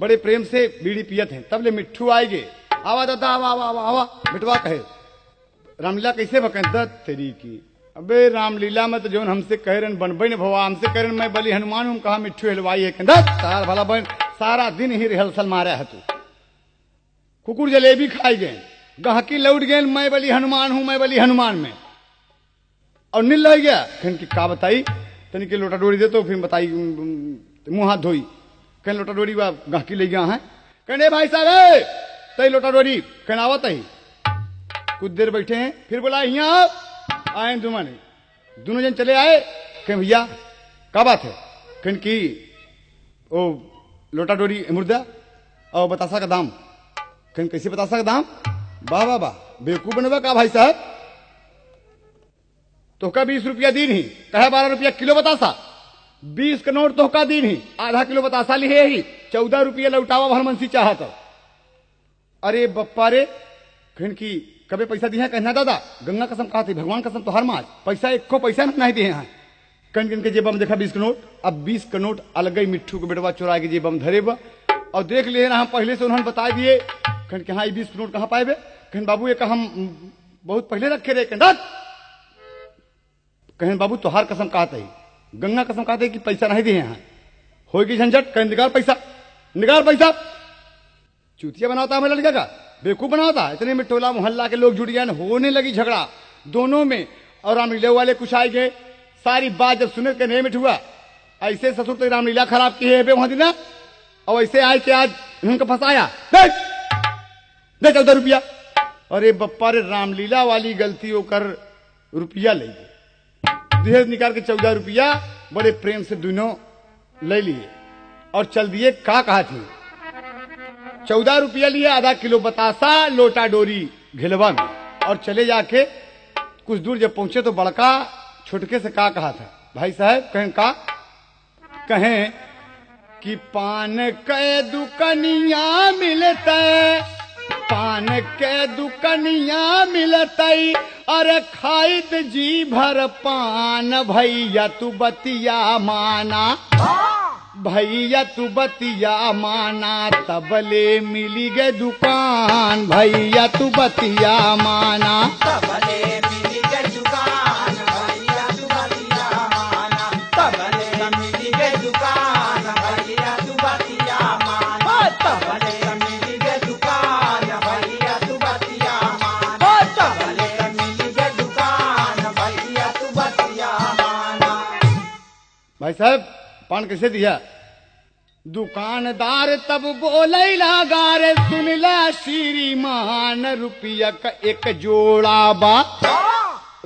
बड़े प्रेम से बीड़ी पियत हैं। तब ले मिट्ठू आए गे, आवा दादा आवा आवा आवा आवा। मिठवा कहे रामलीला कैसे भकंत तेरी की, अबे रामलीला में तो जो हमसे कह रहे बनबे न भवा, हमसे कह रहे मैं बली हनुमान हूं, कहा मिट्ठू हलवाई है। तार भला बहन सारा दिन ही रिहर्सल मारा है तू, कुकुर जलेबी खाई गए, गहकी लौट गए, मैं बली हनुमान हूं, मैं बली हनुमान में, और नील रह गया। कहन की का बताई, तनी के लोटा डोरी दे तो फिर बताई, मुंह हाथ धोई। कहन लोटा डोरी गहकी ले गया है। कहने भाई साहब तई लोटा डोरी, कहन आवत ही। कुछ देर बैठे हैं, फिर बोला यहाँ आए दोनों जन चले आए। कहें भैया क्या बात है। कहन की ओ लोटा डोरी मुर्दा और बतासा का दाम। कहन कैसे बतासा का दाम, वाह वाह वाह, बेवकूफ बनवा का भाई साहब। तोहका 20 रुपया दीन ही, कहे 12 रुपया किलो बतासा। 20 का नोट तोहका दीन ही, आधा किलो बतासा लिहे ही, 14 रुपया लौटावा भरमंसी चाहत। अरे बप्पा रे, कहन की कबे पैसा दिए कहना दादा, गंगा कसम कहा थी, भगवान कसम तो हर माज पैसा एको पैसा नहीं दिए हैं। कन के जेब में देखा 20 का नोट। अब 20 का नोट अलग ही मिट्ठू को बेटवा चुरा के जेब में धरे बा और देख लिए ना, हम पहले से उन्होंने बता दिए। कहन के हाँ 20 का नोट कहाँ पाए बे? कहन बाबू ये हम बहुत पहले रखे रहे। कहन बाबू तोहार कसम कहा था, गंगा कसम कहा था कि पैसा नहीं दिए हैं। होगी झंझट, कहन निकाल पैसा, निकाल पैसा। चूतिया बनाता हमें लड़का का, बेवकूफ बनाता। इतने में टोला मोहल्ला के लोग जुट गए, होने लगी झगड़ा दोनों में। और रामलीला वाले कुछ आए गए, सारी बात जब सुने के नहीं हुआ, ऐसे ससुर तो रामलीला खराब की है वहां दिन। और ऐसे आए कि आज उनका फंसाया, दे 14 रुपया। अरे बप्पा रे, रामलीला वाली गलती होकर रुपया ले गए, दहेज निकाल के 14 रुपया बड़े प्रेम से दोनों ले लिए और चल दिए। का कहा थी 14 रुपया लिए, आधा किलो बतासा, लोटा डोरी घिलवा में, और चले जाके कुछ दूर जब पहुंचे तो बड़का छुटके से का कहा था, भाई साहब कहें का, कहें कि पान के दुकनिया मिलते, पान के दुकनिया मिलते, अरे खाइत जी भर पान, भैया तू बतिया माना, भैया तू बतिया माना, तबले मिली गे दुकान, भैया तू बतिया माना, तबले मिली गे दुकान, भैया तू बतिया माना, तबले मिली गे दुकान, भैया तू बतिया माना, तबले मिली गे दुकान, भैया तू बतिया माना, तबले मिली गे दुकान, भैया तू बतिया माना। भाई साहब पान कैसे दिया? दुकानदार तब बोले लगा रे, सुन ला श्रीमान, रुपया का एक जोड़ा बा,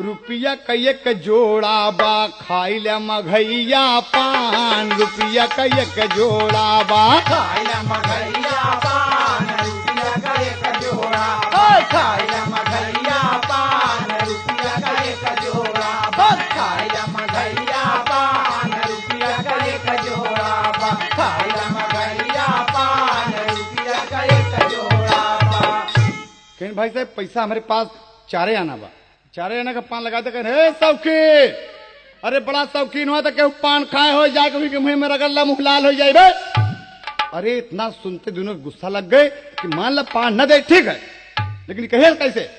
रुपया का एक जोड़ा बा, खाई ले मघैया पान, रुपया का एक जोड़ा बा, खाई ले मघैया पान, रुपया का एक जोड़ा, खाई ले मघैया पान, रुपया का एक जोड़ा, खाई ले मघैया पान, रुपया का एक जोड़ा, खाई ले मघैया पान, रुपया का एक जोड़ा। कहीं भाई साहब पैसा हमारे पास चारे आना बा, चारे आना का पान लगाते कहें, हे शौकीन, अरे बड़ा शौकीन हुआ तो केहू पान खाए हो जाए, कभी के मुंह में रगड़ला मुंह लाल हो जाए बे। अरे इतना सुनते दोनों गुस्सा लग गए कि मान ला पान न दे ठीक है, लेकिन कहे कैसे?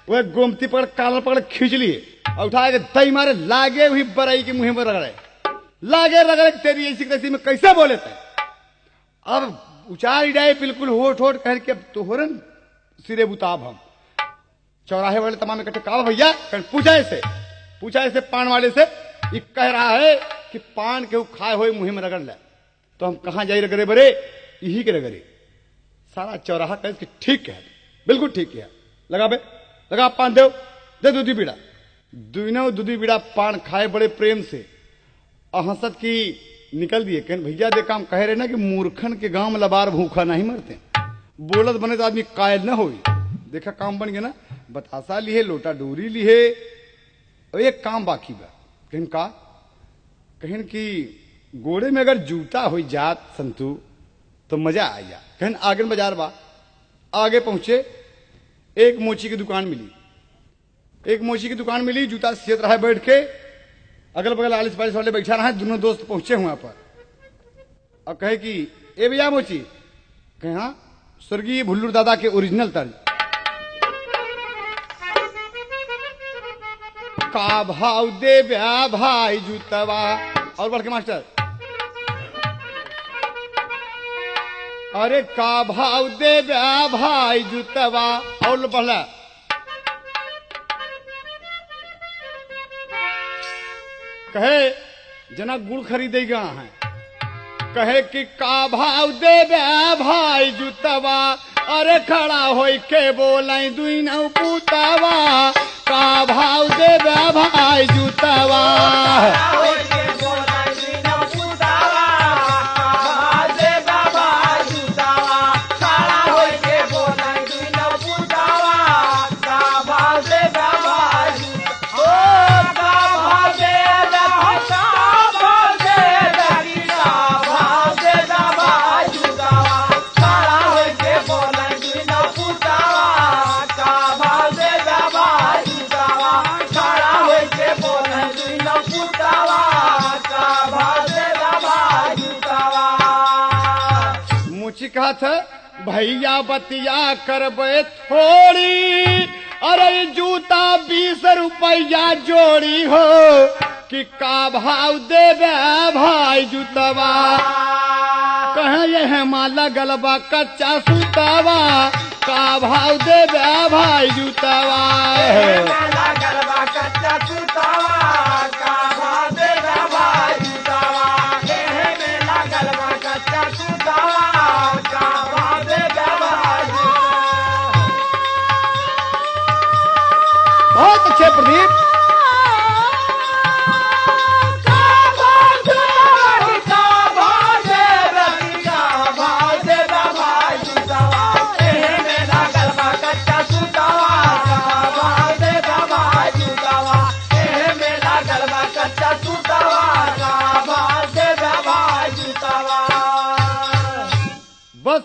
वह गोमती पकड़ कालर पकड़ खींच लिए और उठा के दही मारे, लागे हुई बरई के मुंह में रगड़े, लागे रगड़े तेरी ऐसी तैसी में कैसे बोले थे। अब उचार जाए बिल्कुल होठ होठ कह के, अब तो हो रन सिरे बुताब हम चौराहे वाले तमाम इकट्ठे, कहा भैया पूछा ऐसे पान वाले से, ये कह रहा है कि पान के खाए हुए मुंह में रगड़ ले, तो हम कहां जाए रगड़े बरे, यही के रगड़े। सारा चौराहा कह कि ठीक है, बिल्कुल ठीक है, लगा बे लगा पान दे दूधी बीड़ा। दोनों दूधी बीड़ा पान खाए बड़े प्रेम से, हंसत की निकल दिए। कहन भैया दे काम कह रहे ना कि मूर्खन के गांव में लबार भूखा नहीं मरते, बोलत बने तो आदमी कायल न हो। देखा काम बन गया ना, बतासा लिए, लोटा डोरी लिए, और एक काम बाकी बा। कहन का, कहन की गोड़े में अगर जूता हो जात संतु तो मजा आ जा। कहन आगे बाजार बा, आगे पहुंचे, एक मोची की दुकान मिली, जूता सियत रहा है बैठ के, अगल बगल 40-45 वाले बैठा रहा है, दोनों दोस्त पहुंचे हुआ पर। अब कहे कि ए भैया मोची, कहे हाँ, स्वर्गीय भुल्लूर दादा के ओरिजिनल तर्ज, का भाव दे ब्या भाई जूतवा, और बढ़ के मास्टर, अरे का भाव दे ब्या भाई जूतवा, और बढ़ला, कहे जना गुड़ खरीदेगा है, कहे कि का भाव दे ब्या भाई जूतवा, अरे खड़ा होई के बोलाई दुई नौ पुतवा, का भाव दे ब्या भाई जूतवा, मोची कहा था भैया बतिया करबे थोड़ी, अरे जूता 20 रुपया जोड़ी हो कि का भाव देवे भाई जूतवा। कहे ये माला गलबा कच्चा सूतवा, का भाव देवे भाई जूतवा। बहुत अच्छे प्रदीप। बस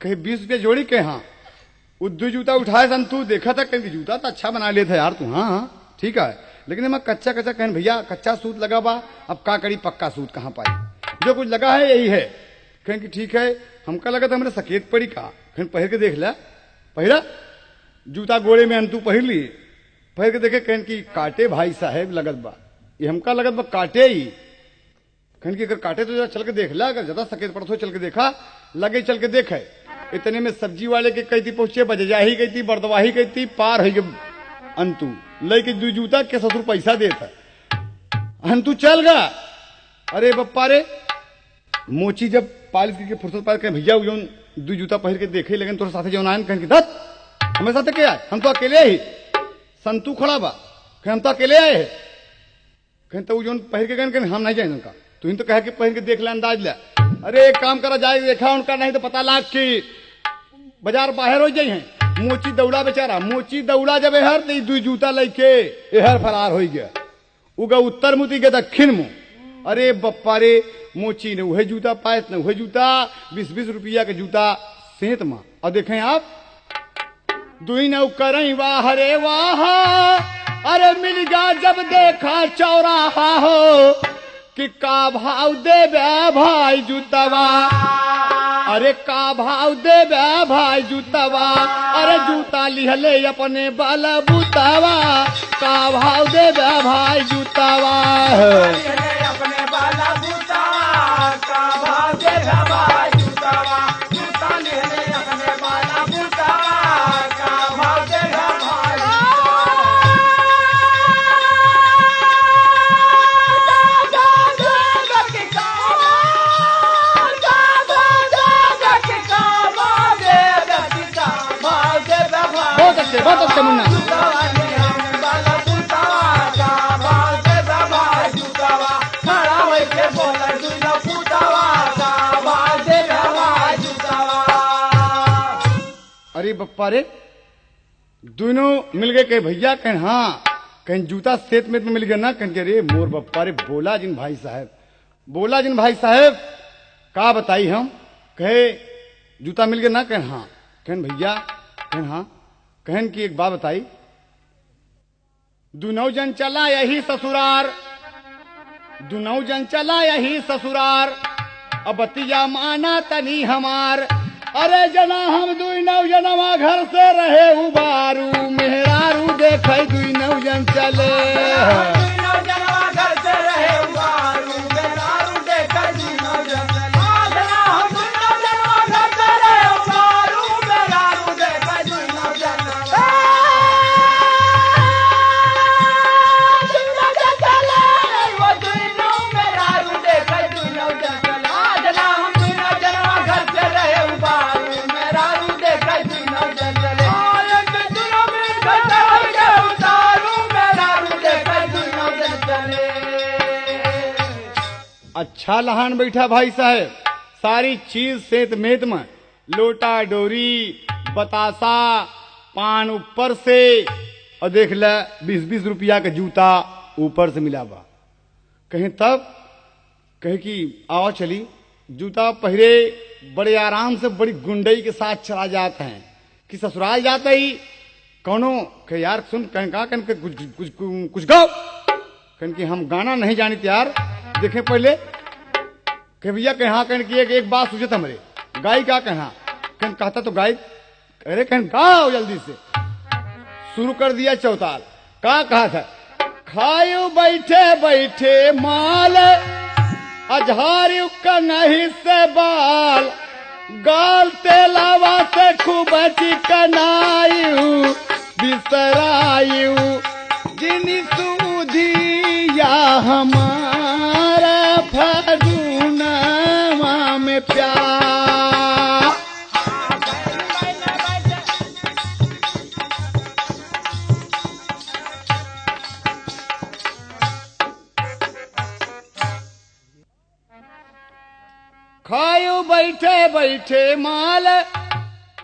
कहीं 20 रुपया जोड़ी के हाँ उद्दू जूता उठाए सन तू देखा था कहीं जूता तो अच्छा बना लेता यार तू। हाँ हाँ ठीक है, लेकिन मैं कच्चा कच्चा कहन भैया कच्चा सूत लगा बा, अब का करी पक्का सूत कहाँ पाई, जो कुछ लगा है यही है। कहें कि ठीक है, हमका लगा था हमारे सकेत पड़ी का, कहें पहर के देख ला, पहिरा जूता गोड़े में अंतु पहर ली, पहर के देखे कहें कि काटे भाई साहेब लगत बा, ये हमका लगत बा काटे ही। कहें कि अगर काटे तो जरा चल के देख ला, अगर ज्यादा सकेत पड़त हो चल के देखा, लगे चल के देखे। इतने में सब्जी वाले के कहती पहुंचे बजजा ही कहती बरदवाही कहती पार हो गए अंतु ले के दू जूता के ससुर पैसा देता अंतु चल गा। अरे बप्पा रे मोची जब पालिश के फुर्सत पाल के भैया दू जूता पहन के देखे, लेकिन तोरे साथे जौन आयन कहें कि दत हमें साथे क्या आए, हम तो अकेले ही। संतु खड़ा बा कहें हम तो अकेले आए हैं, कहें तो जौन पहन के कहें हम नहीं जाए उनका, तू तो कह के पहन के देख ले अंदाज ले। अरे एक काम करा जाए देखा उनका, नहीं तो पता लाग कि बाजार बाहर हो जाए हैं। मोची दौड़ा बेचारा, मोची दौड़ा जब हर दू जूता लेके एहर फरार हो गया, उगा उत्तर मुती के दक्षिण मुंह। अरे बप्पा रे मोची ने वही जूता पाए न वही जूता 20-20 रुपया के जूता सेंत मां। और देखें आप दुई नौ करई वाह रे वाह, अरे मिल गया जब देखा चौराहा हो कि का भाव देवे भाई जूतवा, अरे का भाव देवे भाई जूतवा, अरे जूता लिहले अपने बाला बूतावा, का भाव देवे भाई जूतवा। अपने बाला बूतावा का भाव देवे भाई जूतवा, जूता लिहले अपने बाला बूतावा का भाव देवे भाई बहुत अच्छे मुन्ना। अरे बप्पा रे दोनों मिल गए कहे भैया, कहें हाँ, कहीं जूता सेत में मिल गया ना, कहें रे मोर बप्पा रे बोला जिन भाई साहब, बोला जिन भाई साहब का बताई हम, कहे जूता मिल गया ना, कहें हाँ, कहें भैया, कहें हाँ, कहन की एक बात बताई, दुनौ जन चला यही ससुरार, दुनौ जन चला यही ससुरार, अब बतिया माना तनी हमार, अरे जना हम दुई नौ जनवा घर से रहे उबारू, मेहरारू देखे दुई नौ जन चले, अच्छा लहान बैठा भाई साहब, सारी चीज सेत मेत में, लोटा डोरी बतासा पान ऊपर से, और देख ले 20-20 रुपया का जूता ऊपर से मिला बा। कहीं तब कहे कि आओ चली जूता पहरे, बड़े आराम से बड़ी गुंडई के साथ चला जाते हैं कि ससुराल जाते ही कौनो कहे यार सुन कहीं कहा कहीं कुछ गाओ, कहीं कि हम गाना नहीं जानी यार, देखें पहले कहे भैया कहीं हाँ कहीं कि एक बात सूझे था मेरे, गाय क्या कहना, कहन कहता तो गाय, अरे कहन गाओ जल्दी से। शुरू कर दिया चौताल। का कहा था, खायो बैठे बैठे माल, अझारियो कन्हई से बाल, गाल तेलावा से खूब चिकनायु, बिसरायु जिनी सूधिया हमारा फागुनवा में प्यार। खायो बैठे बैठे माल,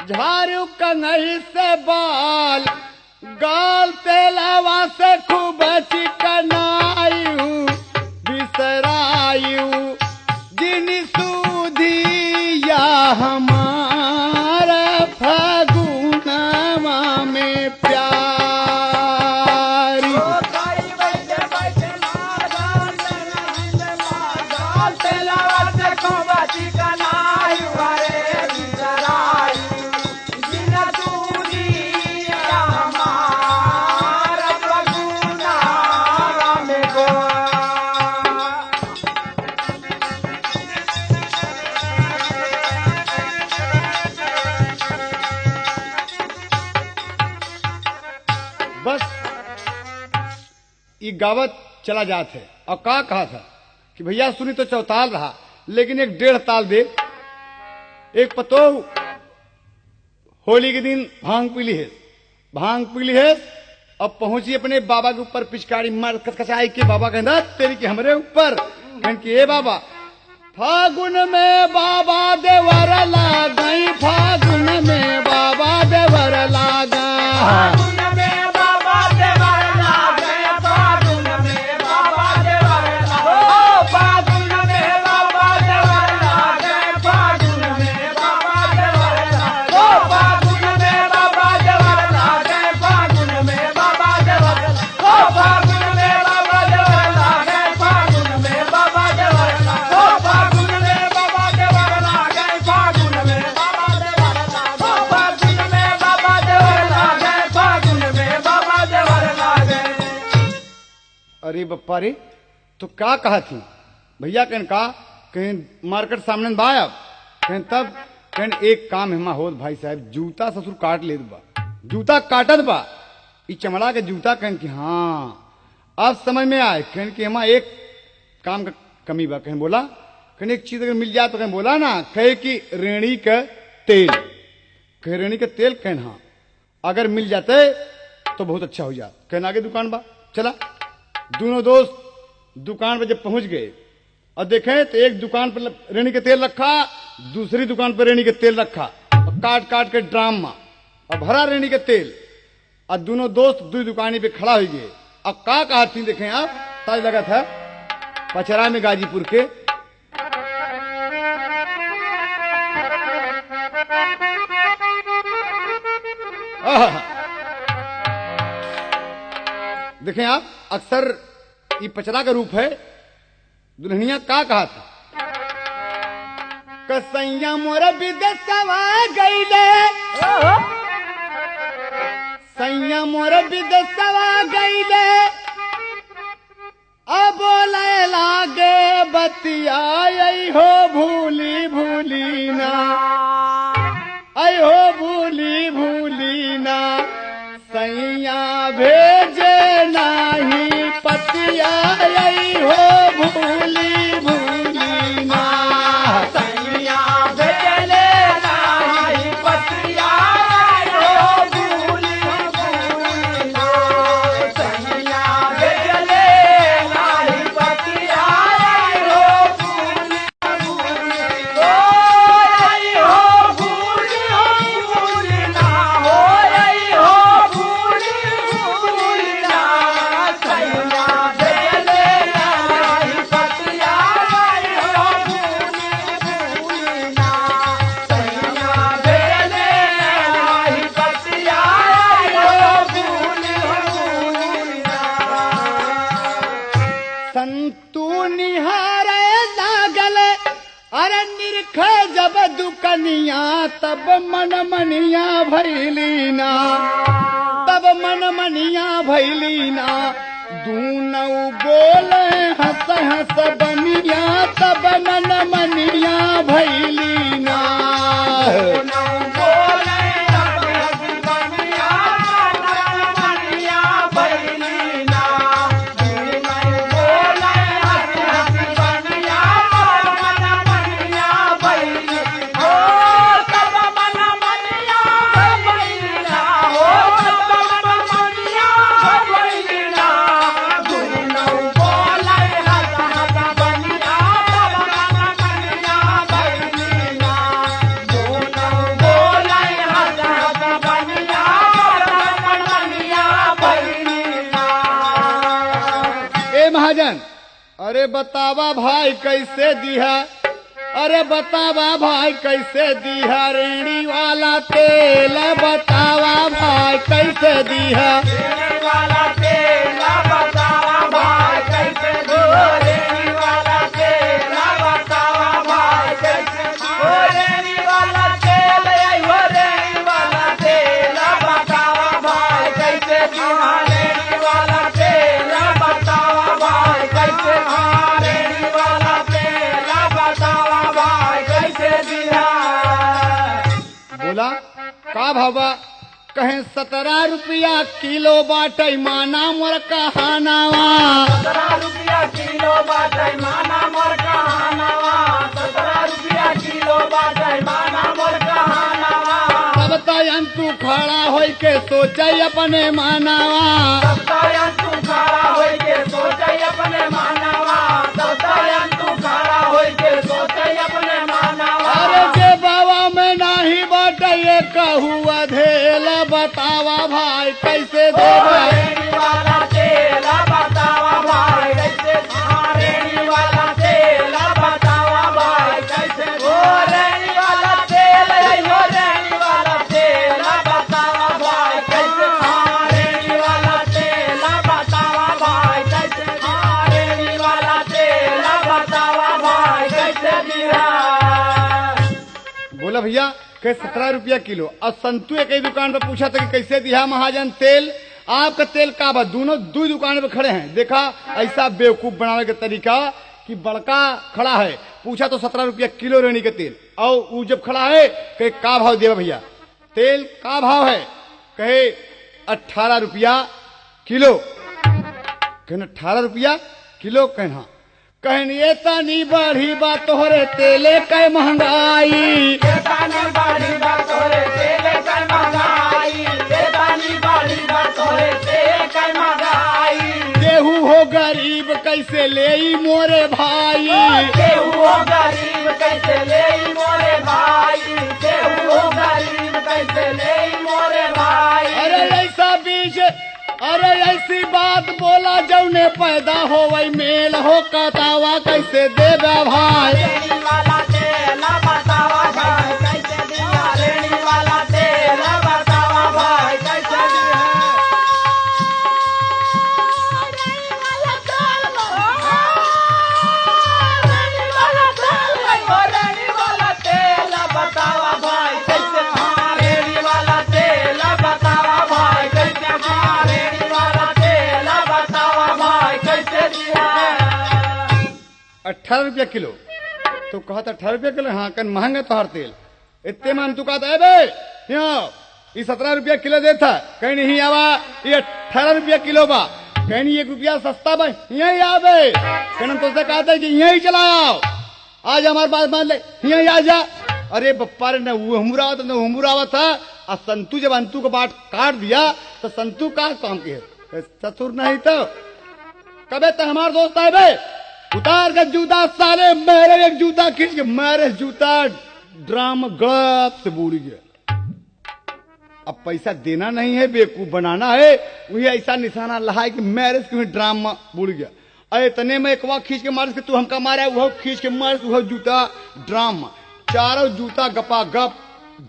झारू कन्हई से बाल, गाल तेलावा से खूब चिकनायु, बिसरायु जिनी सूधिया हमारा फागुनवा में प्यारी। बस ये गावत चला जात है। और का कहा था कि भैया सुनी तो चौताल रहा, लेकिन एक 1.5 ताल दे। एक पतो होली के दिन भांग पीली है, भांग पीली है, अब पहुंची अपने बाबा के ऊपर पिचकारी मार कचकचाई के बाबा कहना तेरी के हमरे ऊपर, कहन कि ए बाबा फागुन में बाबा देवर लागई, फागुन में बाबा देवर लागा, अरे बप्पा रे तो क्या कहा थी भैया, कहन का कहीं मार्केट सामने बाया, कहन तब कहन एक काम हिमा होत भाई साहब, जूता ससुर काट ले बा, जूता काटत बा, ई चमड़ा के जूता, कहन कि हाँ अब समझ में आए, कहन कि हिमा एक काम का कमी बा, कहन बोला, कहन एक चीज अगर मिल जाए तो कहन बोला ना, कहे कि रेणी का तेल, कहे रेणी का तेल, कहन हाँ अगर मिल जाते तो बहुत अच्छा हो जाता, कहन आगे दुकान बा। चला दोनों दोस्त दुकान पर जब पहुंच गए और देखें तो एक दुकान पर रेणी के तेल रखा, दूसरी दुकान पर रेणी के तेल रखा, और काट काट के ड्राम में और भरा रेणी के तेल, और दोनों दोस्त दो दुकानी पे खड़ा हो गए। अब का कहा थी देखें आप, ताज लगा था पचरा में गाजीपुर के, देखें आप अक्सर ये पचरा का रूप है। दुल्हनिया का कहा था, कसैया मोर विदेशवा गईले, सैया मोर विदेशवा गईले, अब बोले लागे बतिया आई हो भूली भूली ना, आई हो भूली भूली ना, सैया भेजे नाही पतिया आई हो भूली भूली ना, सैया भेजले नाही पतिया आई हो भूली भूली ना, सैया भेजले नाही पतिया आई हो भूली भूली, ओ आई हो भूली भूली ना, हो आई हो भूली भूली ना, सैया भेजले नाही पतिया आई हो भूली भूली ना, सैया भेजले नाही पतिया आई हो भूली भूली ना। संतू निहारे लागल, अरे दिखे जब दुकनिया तब मन मनिया भैलीना, तब मन मनिया भैलीना। दूनऊ बोले हंस हंस बनिया तब मन मनिया भैलीना। महाजन अरे बतावा भाई कैसे दिया, अरे बतावा भाई कैसे दिया रेड़ी वाला तेल, बतावा भाई कैसे दिया रेड़ी वाला तेल, बतावा भाई कैसे दिया रेड़ी वाला तेल, बतावा भाई कैसे दिया रेड़ी वाला तेल, वो रेड़ी वाला तेल, बतावा भाई कैसे दिया रेड़ी वाला तेल, बतावा भाई कैसे दिया रेड़ी वाला तेल, बतावा भाई कैसे दिया। बोला का भावा, कहें 17 रुपया किलो बाटे माना मोर कहानावा, 17 रुपया किलो बाटे माना मोर कहानावा, 17 रुपया किलो बाटे माना मोर कहानावा। तब तयन तू खड़ा होई के सोचे अपने मानावा, तब तयन तू खड़ा होई के सोचे अपने मानावा, तब तयन तू खड़ा होई के सोचे अपने मानावा। अरे जे बाबा में नाही बाटे ये कहू अधेल, बतावा भाई कैसे देवा रेड़ी वाला तेल, बतावा भाई कैसे दिया रेड़ी वाला तेल, बतावा भाई कैसे दिया रेड़ी वाला तेल, वो रेड़ी वाला तेल, बतावा भाई कैसे दिया रेड़ी वाला तेल, बतावा भाई कैसे दिया रेड़ी वाला तेल, बतावा भाई कैसे दिया। बोला भैया के 17 रुपया किलो। और संतू एक ही दुकान पर पूछा था कि कैसे दिया महाजन तेल, आपका तेल का बा, दोनों दो दुकान पे खड़े हैं। देखा ऐसा बेवकूफ बनाने का तरीका कि बड़का खड़ा है, पूछा तो 17 रुपया किलो रेणी के तेल, और वो जब खड़ा है कहे का भाव देवा भैया, तेल का भाव है, कहे 18 रुपया किलो। कहना 18 रुपया किलो, कहना कहन ये तनी बढ़ी बा तोहरे तेले कै महंगाई, ये तानी बाड़ी बा तोरे तेले कै महंगाई, ये तानी बाड़ी बा तोरे तेले कै महंगाई। केहू हो गरीब कैसे ले मोरे भाई, केहू हो गरीब कैसे ले मोरे भाई, केहू हो गरीब कैसे ले मोरे भाई। अरे ऐसा बीच, अरे ऐसी बात बोला जौने पैदा हो वही मेल हो, कतावा कैसे देगा भाई। रेड़ी वाला तेल, बतावा भाई कैसे दिया रेड़ी वाला तेल, बतावा भाई कैसे दिया रेड़ी वाला तेल, रेड़ी वाला तेल, वो रेड़ी वाला तेल, बतावा भाई कैसे दिया रेड़ी वाला तेल, बतावा भाई कैसे दिया रेड़ी वाला तेल, बतावा भाई कैसे दिया। 18 रुपया किलो, तो कहा था 18 रुपया किलो, हाँ कन महंगा तोहर तेल, इतने मन तू कहता है बे ये 17 रुपया किलो देता, कहीं नहीं आवा ये 18 रुपया किलो बा, कहीं नहीं 1 रुपया सस्ता बा, यही आवे कहना तो से कहता है कि यही चला आओ, आज हमारी बात मान ले, यही आ जा। अरे बप्पा रे, न वो हमूरा था न हमूरा था, और संतू जब अंतु को बाट काट दिया तो संतू का काम की है, ससुर नहीं तो कबे तो हमारे दोस्त आए बे, उतार के जूता साले मेरे एक जूता खींच के मेरे जूता ड्राम गड़प से बूढ़ गया। अब पैसा देना नहीं है, बेवकूफ बनाना है, वही ऐसा निशाना लहा कि मेरे के ड्राम में बूढ़ गया। अरे तने में एक खींच के मार के तू हमका मारा, वह खींच के मार वह जूता ड्राम में, चारों जूता गपा गप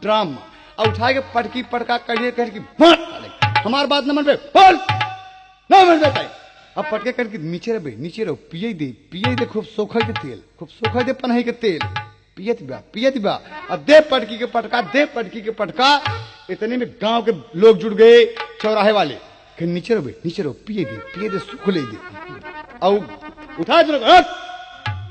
ड्राम में, और उठा के पटकी पटका करिए करके हमार बात नंबर पे बोल न मन बेटा, अब पटके करके नीचे रहे नीचे रहो, पिए दे खूब सोखा के तेल, खूब सोखा दे पनाही के तेल, पियत बा और दे पटकी के पटका इतने में गांव के लोग जुट गए चौराहे वाले कि नीचे रहो पिए दे सुख ले दे और उठा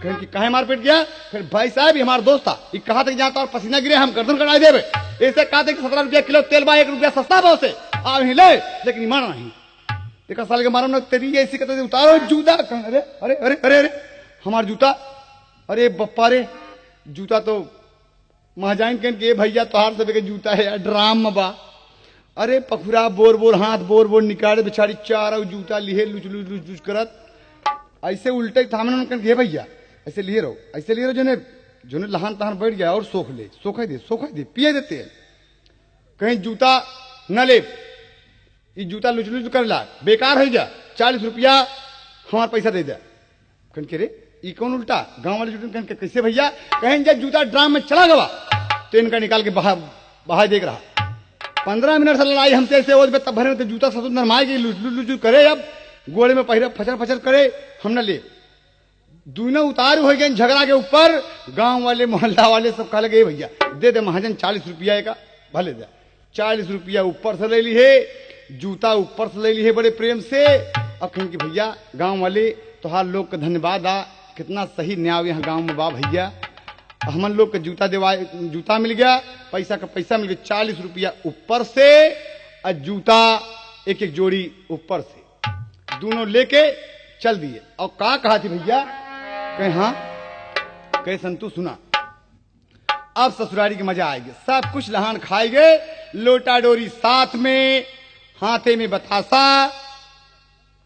कहीं कि काहे मार पीट गया। फिर भाई साहब हमारा दोस्त था, ये कहा था कि जहाँ तो और पसीना गिरे हम गर्दन कटा देवे। ऐसे कहा था कि 17 रुपया किलो तेल बा, 1 रुपया सस्ता बा उसे आ ही ले, लेकिन माना नहीं। देखा साल के मारो ना तेरी ऐसी कहते उतारो जूता। अरे अरे अरे अरे अरे हमारा जूता, अरे बप्पा रे जूता तो महाजाइन कह के भैया तोहार सब के जूता है ड्राम में बा। अरे पखुरा बोर हाथ बोर निकाले बेचारी चार जूता लिए लुच करत ऐसे उल्टे थामन कह के भैया ऐसे लिए रहो जोने लहान तहान बैठ गया और सोखा दे पिए देते हैं कहीं जूता न ले। ये जूता लुच कर ला बेकार हो जा, 40 रुपया हमारा पैसा दे दे। कहीं के रे ये कौन उल्टा गांव वाले जुटे कहीं कैसे भैया, कहीं जब जूता ड्राम में चला गवा तो इनका निकाल के बाहर देख रहा। 15 मिनट से लड़ाई हमसे ऐसे हो तब भरे तो जूता सब नरमाए गई लुच करे, अब गोड़े में पहिरा फचर करे हम न ले। दूना उतार हो गए झगड़ा के ऊपर, गांव वाले मोहल्ला वाले सब कह लगे भैया दे महाजन 40 रुपया का भले दे। 40 रुपया ऊपर से ले ली है, जूता ऊपर से ले ली है बड़े प्रेम से। अब कहें कि भैया गांव वाले तोहार लोग का धन्यवाद आ, कितना सही न्याय यहाँ गांव में बा भैया। हमन लोग के जूता मिल गया, पैसा का पैसा मिल गया, 40 रुपया ऊपर से और जूता एक जोड़ी ऊपर से, दोनों लेके चल दिए। और का कहा थी भैया, कहे हाँ कहे संतु सुना अब ससुरारी की मजा आएगी, सब कुछ लहान खाएंगे, लोटा डोरी साथ में, हाथे में बतासा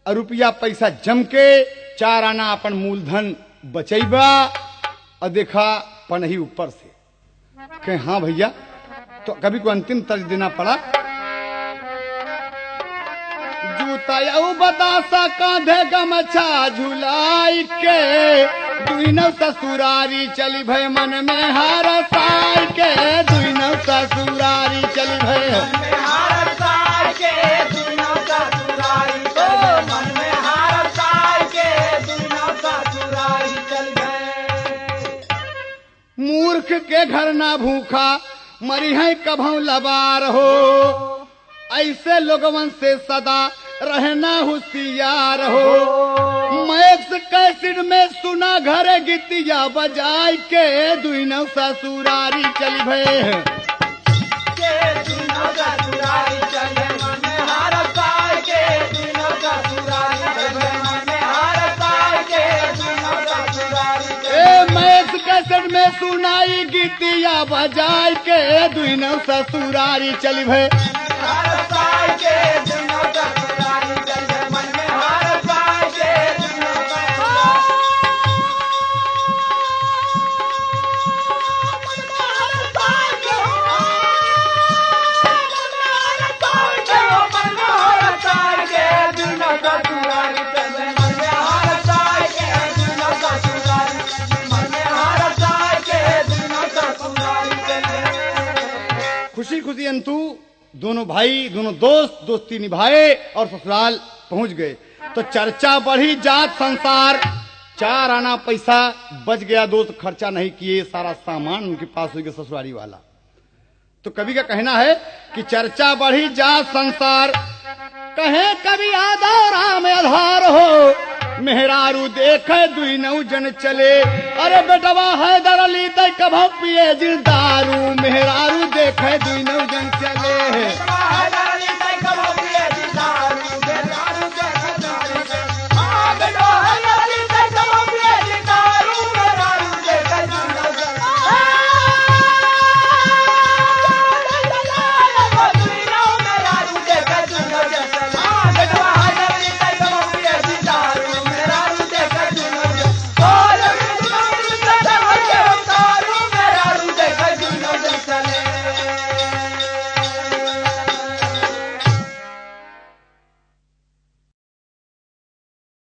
और रुपया पैसा जम के 4 आना अपन मूलधन बचैबा और देखा पनही ऊपर से। कहे हाँ भैया, तो कभी को अंतिम तर्ज देना पड़ा। जूता यू बतासा कांधे गमछा झुलाई के, दुइनौ ससुरारी चली भय मन में हार साई के, दुइनौ ससुरारी चली भय हार साई के, दुइनौ ससुरारी चली मन में हार साई के, दुइनौ ससुरारी चली भय। मूर्ख के घर ना भूखा मरी है कभौ लबार हो, ऐसे लोगवन से सदा रहना होशियार हो। मैक्स कैसेट में सुना घर गीतिया बजाय के, दुइनौ ससुरारी चली भय के, दुइनौ ससुरारी चली मन में हार साई के, दुइनौ ससुरारी चली मन में हार साई के, दुइनौ ससुरारी चली। मैक्स कैसेट में सुनाई गीतिया बजाय के, दुइनौ ससुरारी चली भय हार साई के, दुइनौ ससुरारी चली मन में हार साई के, दुइनौ खुशी खुशी अंतु दोनों भाई दोनों दोस्ती निभाए और ससुराल पहुंच गए। तो चर्चा बढ़ी जात संसार, 4 आना पैसा बच गया, दोस्त खर्चा नहीं किए, सारा सामान उनके पास हो गया ससुरारी वाला। तो कवि का कहना है कि चर्चा बढ़ी जात संसार, कहे कभी आधा राम आधार हो, मेहरारू देखे दुइनौ जन चले, अरे बेटवा है दरली तय कभौ पिए जिन दारू, मेहरारू देखे दुइनौ